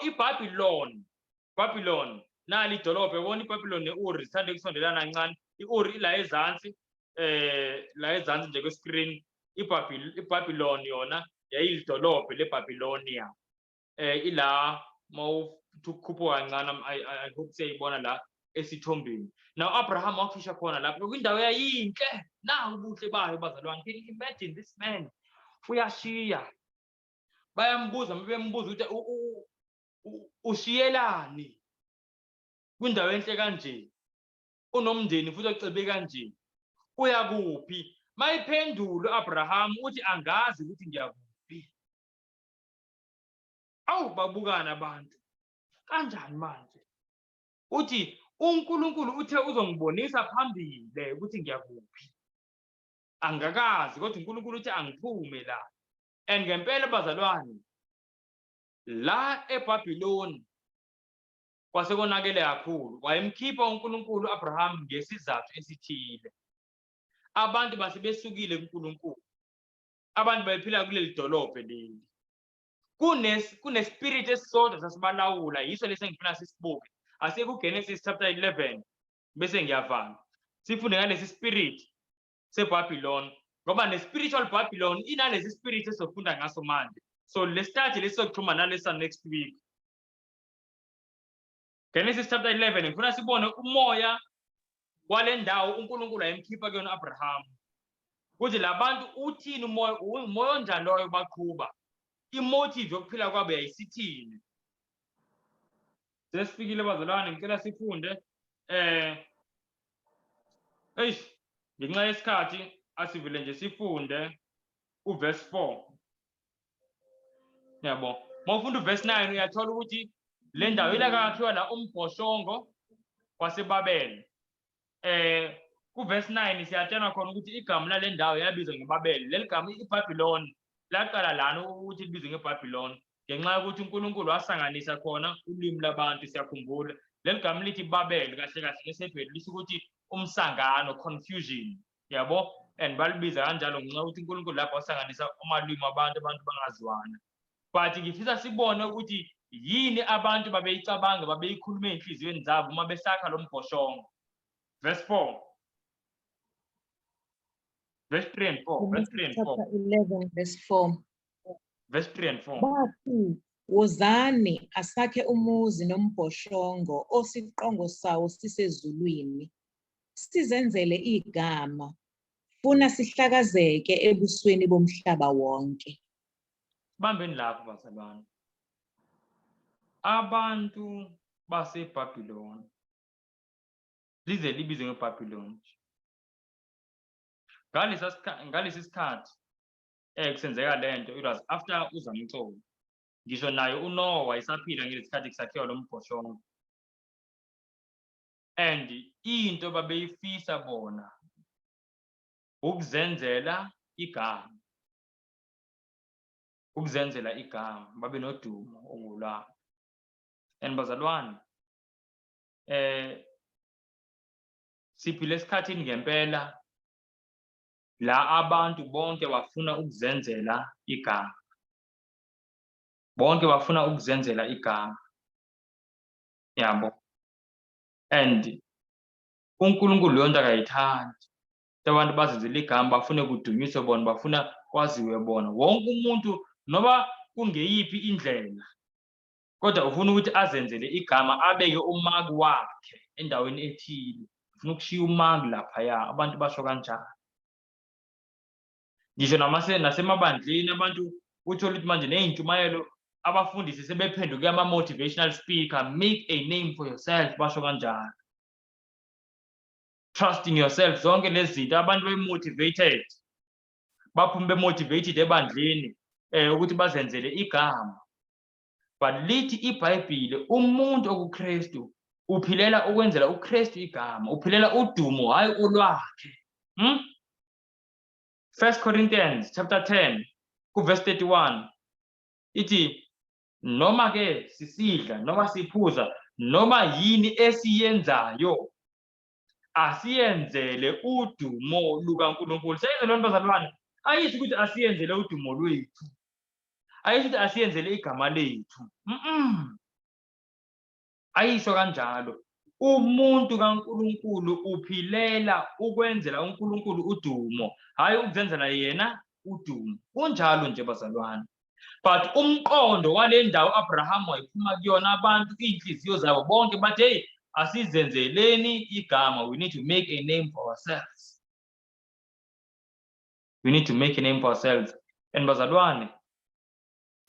Babylon nali idolobha, yabona iBabylon ne-Ur zithanda ukusondelana kancane. I-Ur ila ezansi nje kwescreen. iBabylon yona yayilidolobha leBabylonia. Ila mawukhuphuka kancane, I hope siyayibona la esithombeni. Now Abraham wakhishwa khona lapho kwindawo yayinhle. Nangu ubuhle bayo bazalwane. Can you imagine this man? Uyashiya. Bayambuza ukuthi ushiyelani kwindawo enhle kanje, unomndeni futhi ocebe kanje, uya kuphi? Mayiphendulo Abraham uthi angazi ukuthi ngiyakuphi. Awu babukana abantu kanjani manje? Uthi uNkulunkulu uthe uzongibonisa phambili ukuthi ngiyakuphi. Angakazi kodwa uNkulunkulu uthi angiphume la. And ngempela bazalwane, la eBhabhiloni kwasekonakele kakhulu. Wayemkhipha uNkulunkulu Abraham ngesizathu esithile. Abantu basebesukile kuNkulunkulu. Abantu bayiphila kuleli dolobhe leli. Kune-spirit esisodwa sasibalawula, yiso lesi engifuna sisibuke. AsekuGenesis chapter 11 bese ngiyavala. Sifunde ngalesi spirit seBhabhiloni ngoba ne-spiritual Babylon inalesi spirit esofunda ngaso manje. So lesithathe lesizoxhuma nalesa next week. Genesis chapter 11 ngifuna sibone umoya wale ndawo uNkulunkulu ayemkhipha kuyona Abraham. Kuthi labantu uthini umoya onjani loyo baqhuba? Imotive yokuphila kwabo yayisithini? Sesifikile bazalwane, ngicela sifunde ngenxa yesikhathi asivile nje sifunde uverse 4. Yabo. Mawufunda uverse 9 uyathola ukuthi le ndawo ilakakhiwa la umbhoshongo waseBabele. Kuverse 9 siyatshela khona ukuthi igama lale ndawo yabizwa ngeBabele. Leli gama iBhabhiloni laqala lana ukuthi libizwe ngeBhabhiloni ngenxa yokuthi uNkulunkulu wasanganisa khona ulimi labantu. Siyakhumbula leli gama lithi Babele kahle kahle ngeseBhelu lisho ukuthi umsangano, confusion, yabo. And balibiza kanjalo ngenxa yokuthi uNkulunkulu lapho wasanganisa amalimi abantu bangazwana. But ngifisa sibone ukuthi yini abantu babeyicabanga, babeyikhuluma enhliziyweni zabo uma besakha lo mbhoshongo. Verse 4. Verse 3 and 4. Verse 3 and 4. Chapter 11 verse 4. Verse 3 and 4. Bathi, wozani asakhe umuzi nombhoshongo osiqongo sawo sisezulwini. Sizenzele igama. Funa sihlakazeke ebusweni bomhlaba wonke. Bambeni lapho bazalwane. Abantu baseBhabhiloni lize libizwe ngeBhabhiloni. Ngalesi sikhathi kusenzeka lento, it was after uZamcolo. Ngisho naye uNoah wayesaphila ngesikhathi kusakhiwa lo mbhoshongo. and into babeyifisa bona ukuzenzela igama, ukuzenzela igama, babe nodumo ongolwabo. And bazalwane, siphile esikhathini ngempela la abantu bonke bafuna ukuzenzela igama, bonke bafuna ukuzenzela igama, yabo. And uNkulunkulu leyo nto akayithandi, abantu bazenzela igama, bafune kudunyiswe bona, bafuna kwaziwe bona. Wonke umuntu noba kungeyiphi indlela, kodwa ufuna ukuthi azenzele igama, abeke umaki wakhe endaweni ethile, ufuna ukushiya umaki laphaya. Abantu basho kanjalo. Ngisho nasemabandleni abantu uthola ukuthi manje ney'ntshumayelo abafundisi sebephenduke ama-motivational speaker, make a name for yourself, basho kanjalo. Trust in yourself, zonke lezi zinto abantu be-motivated, baphume be-motivated ebandleni ukuthi bazenzele igama. But lithi iBhayibhile umuntu okuKristu uphilela ukwenzela uKristu igama, uphilela udumo hayi olwakhe. 1 Corinthians chapter 10 verse 31 ithi noma ke sisidla noma siphuza noma yini esiyenzayo asiyenzele udumo lukaNkulunkulu. Seyizwe bazalwane, ayisho ukuthi asiyenzele udumo lwethu, ayisho ukuthi asiyenzele igama lethu. Ayisho kanjalo. Umuntu kaNkulunkulu uphilela ukwenzela uNkulunkulu udumo, hayi ukuzenzela yena udumo. Kunjalo nje bazalwane. But umqondo wale ndawo Abraham wayephuma kuyona, abantu iy'nhliziyo zabo bonke bathi hey, asizenzeleni igama, we need to make a name for ourselves. We need to make a name for ourselves. And bazalwane,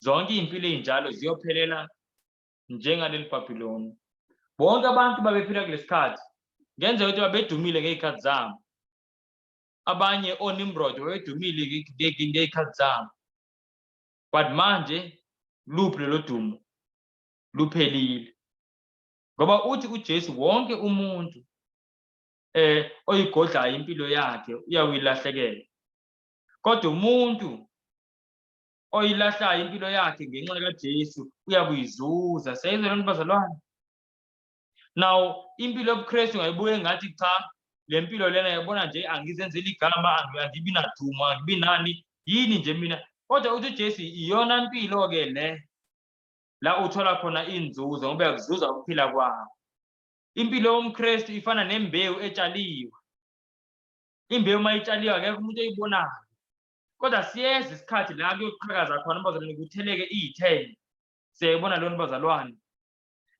zonke iy'mpilo ey'njalo ziyophelela njengaleli Babylon. Bonke abantu babephila kulesikhathi ngenzeka ukuthi babedumile ngey'khathi zabo, abanye oNimrod wayedumile ngey'khathi zabo. But manje luphi lelo dumo? Luphelile. Ngoba uthi uJesu wonke umuntu oyigodlayo impilo yakhe uyawilahlekela, kodwa umuntu oyilahlayo impilo yakhe ngenxa kaJesu uyakuyizuza. Seyizwe lento bazalwane. Now impilo yobuKristu ungayibuka engathi cha, le mpilo lena yabona nje angizenzeli igama, angibi nadumo, angibi nani, yini nje mina. Kodwa uthi uJesu iyona mpilo-ke le la uthola khona inzuzo, ngoba uyakuzuza ukuphila kwakho. Impilo yomKristu ifana nembewu etshaliwe. Imbewu uma itshaliwe akekho umuntu oyibonayo, kodwa siyeza isikhathi la kuyoqhakaza khona bazalwane, kutheleke iy'thelo. Siyayibona leyo nto bazalwane.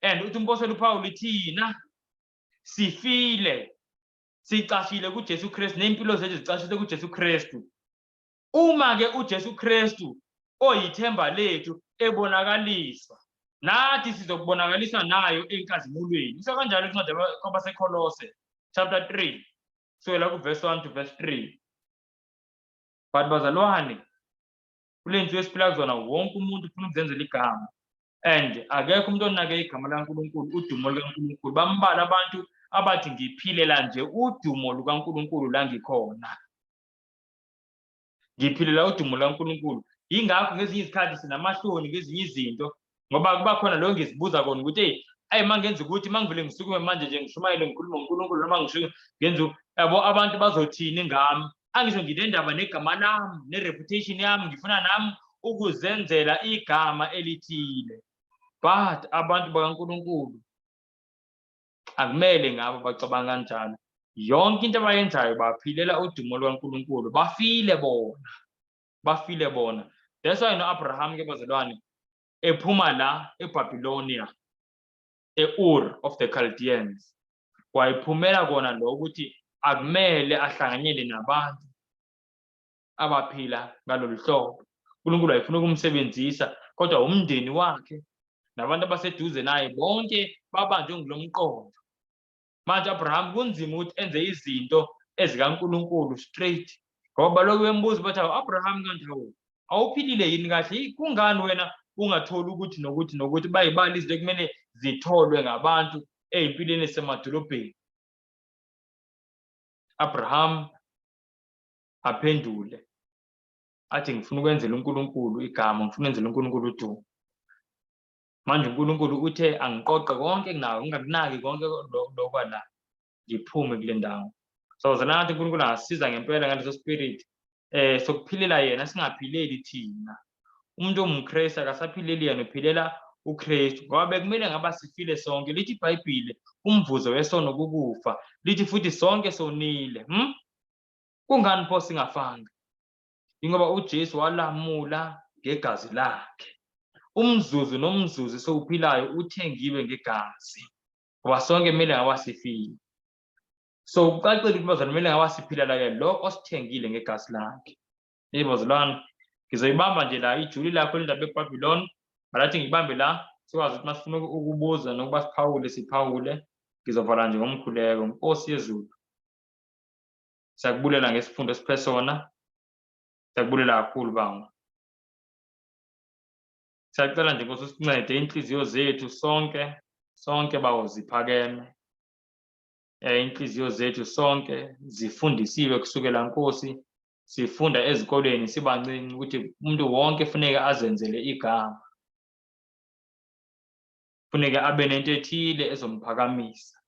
And uthi umpostoli uPawulu ithina sifile sicashile kuJesu Kristu, ney'mpilo zethu zicashile kuJesu Kristu. Uma-ke uJesu Kristu oyithemba lethu ebonakaliswa, nathi sizokubonakaliswa nayo enkazimulweni. Isho kanjalo incwadi kwabaseKolose chapter 3 kusukela kuverse 1 to verse 3. But bazalwane, kule nsuku esiphila kuzona wonke umuntu ufuna ukuzenzela igama, and akekho umuntu onake igama likaNkulunkulu, udumo lukaNkulunkulu. Bambalwa abantu abathi ngiphilela nje udumo lukaNkulunkulu la ngikhona, ngiphilela udumo lukaNkulunkulu. Yingakho ngezinye izikhathi sinamahloni ngezinye izinto, ngoba kuba khona lo ngizibuza kona ukuthi hey, ayi mangenza ukuthi mangivele ngisukume manje nje ngishumayele ngikhuluma ngoNkulunkulu, noma ngisho ngenza yabo abantu bazothini ngami. Angisho nginendaba negama lami, ne-reputation yami, ngifuna nami ukuzenzela igama elithile. But abantu bakaNkulunkulu akumele ngabo bacabanga kanjalo. Yonke into abayenzayo baphilela udumo lukaNkulunkulu, bafile bona, bafile bona. That's why no-Abraham ke bazalwane ephuma la eBabylonia, e-Ur of the Chaldeans, wayiphumela kona lo ukuthi akumele ahlanganyele nabantu abaphila ngalolu hlobo. uNkulunkulu ayefuna ukumsebenzisa, kodwa umndeni wakhe nabantu abaseduze naye bonke babanjwe ngulo mqondo. Manje Abraham kunzima ukuthi enze izinto ezikaNkulunkulu straight, ngoba baloku bembuza bathi Abraham kanti awuphilile yini kahle? Kungani wena ungatholi ukuthi nokuthi bayibala izinto ekumele zitholwe ngabantu ey'mpilweni esemadolobheni? Abraham aphendule athi ngifuna ukwenzela uNkulunkulu igama, ngifuna ukwenzela uNkulunkulu udumo. Manje uNkulunkulu uthe angiqoqe konke enginako, ngingakunaki konke lokwala, ngiphume kule ndawo. So zanathi uNkulunkulu angasiza ngempela ngaleso spirit sokuphilela yena, singaphileli thina. Umuntu ongumKristu akasaphileli yena, uphilela uKristu ngoba bekumele ngaba sifile sonke. Lithi iBhayibhile umvuzo wesono kukufa, lithi futhi sonke sonile. Kungani pho singafanga? Ingoba uJesu walamula ngegazi lakhe. Umzuzu nomzuzu sowuphilayo uthengiwe ngegazi, ngoba sonke kumele ngaba sifile. So kucacile ukuthi bazalwane kumele ngaba siphila lo osithengile ngegazi lakhe. Bazalwane, ngizoyibamba nje la ijuli lakho lendaba eBhabhiloni, malathi ngibambe la sikwazi ukuthi masifuna ukubuza nokuba siphawule. Ngizovala nje ngomkhuleko. Nkosi yezulu, siyakubulela ngesifundo esiphe sona, siyakubulela kakhulu Baba. Siyacela nje Nkosi usincede inhliziyo zethu sonke bawo ziphakeme. Inhliziyo zethu sonke zifundisiwe kusukela Nkosi, sifunda ezikoleni sibancinci ukuthi umuntu wonke kufuneka azenzele igama, kufuneka abe nento ethile ezomphakamisa.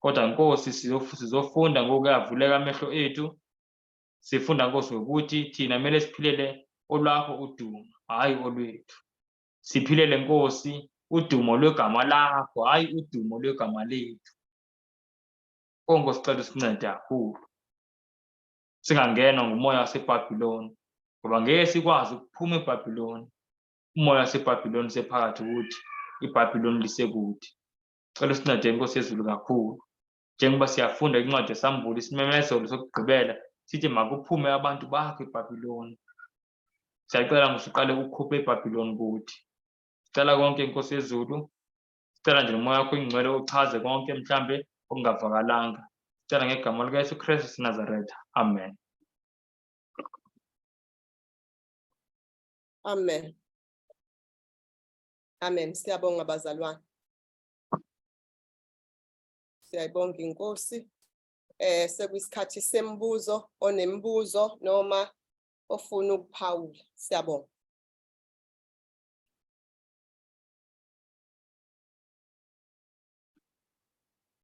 Kodwa Nkosi sizofunda ngokuyavuleka amehlo ethu, sifunda Nkosi ukuthi thina kumele siphilele olwakho udumo, hayi olwethu. Siphilele Nkosi udumo lwegama lakho, hayi udumo lwegama lethu. Nkosi sicela usincede kakhulu, singangenwa ngumoya waseBhabhiloni, ngoba ngeke sikwazi ukuphuma eBhabhiloni. Umoya waseBhabhiloni sephakathi kuthi, iBhabhiloni lisekude. Cela usincede Nkosi yezulu kakhulu, njengoba siyafunda incwadi yeSambulo isimemezelo sokugqibela sithi makuphume abantu bakho eBhabhiloni. Siyacela usuqale ukukhupha eBhabhiloni kuthi. Sicela konke Nkosi yezulu, sicela nje umoya wakho ingcwele uchaze konke mhlambe okungavakalanga. Sicela ngegama likaYesu Kristu waseNazaretha, amen. Amen. Amen. Siyabonga bazalwane. Siyayibonga inkosi. Sekuyisikhathi sembuzo, onembuzo noma ofuna ukuphawula. Siyabonga.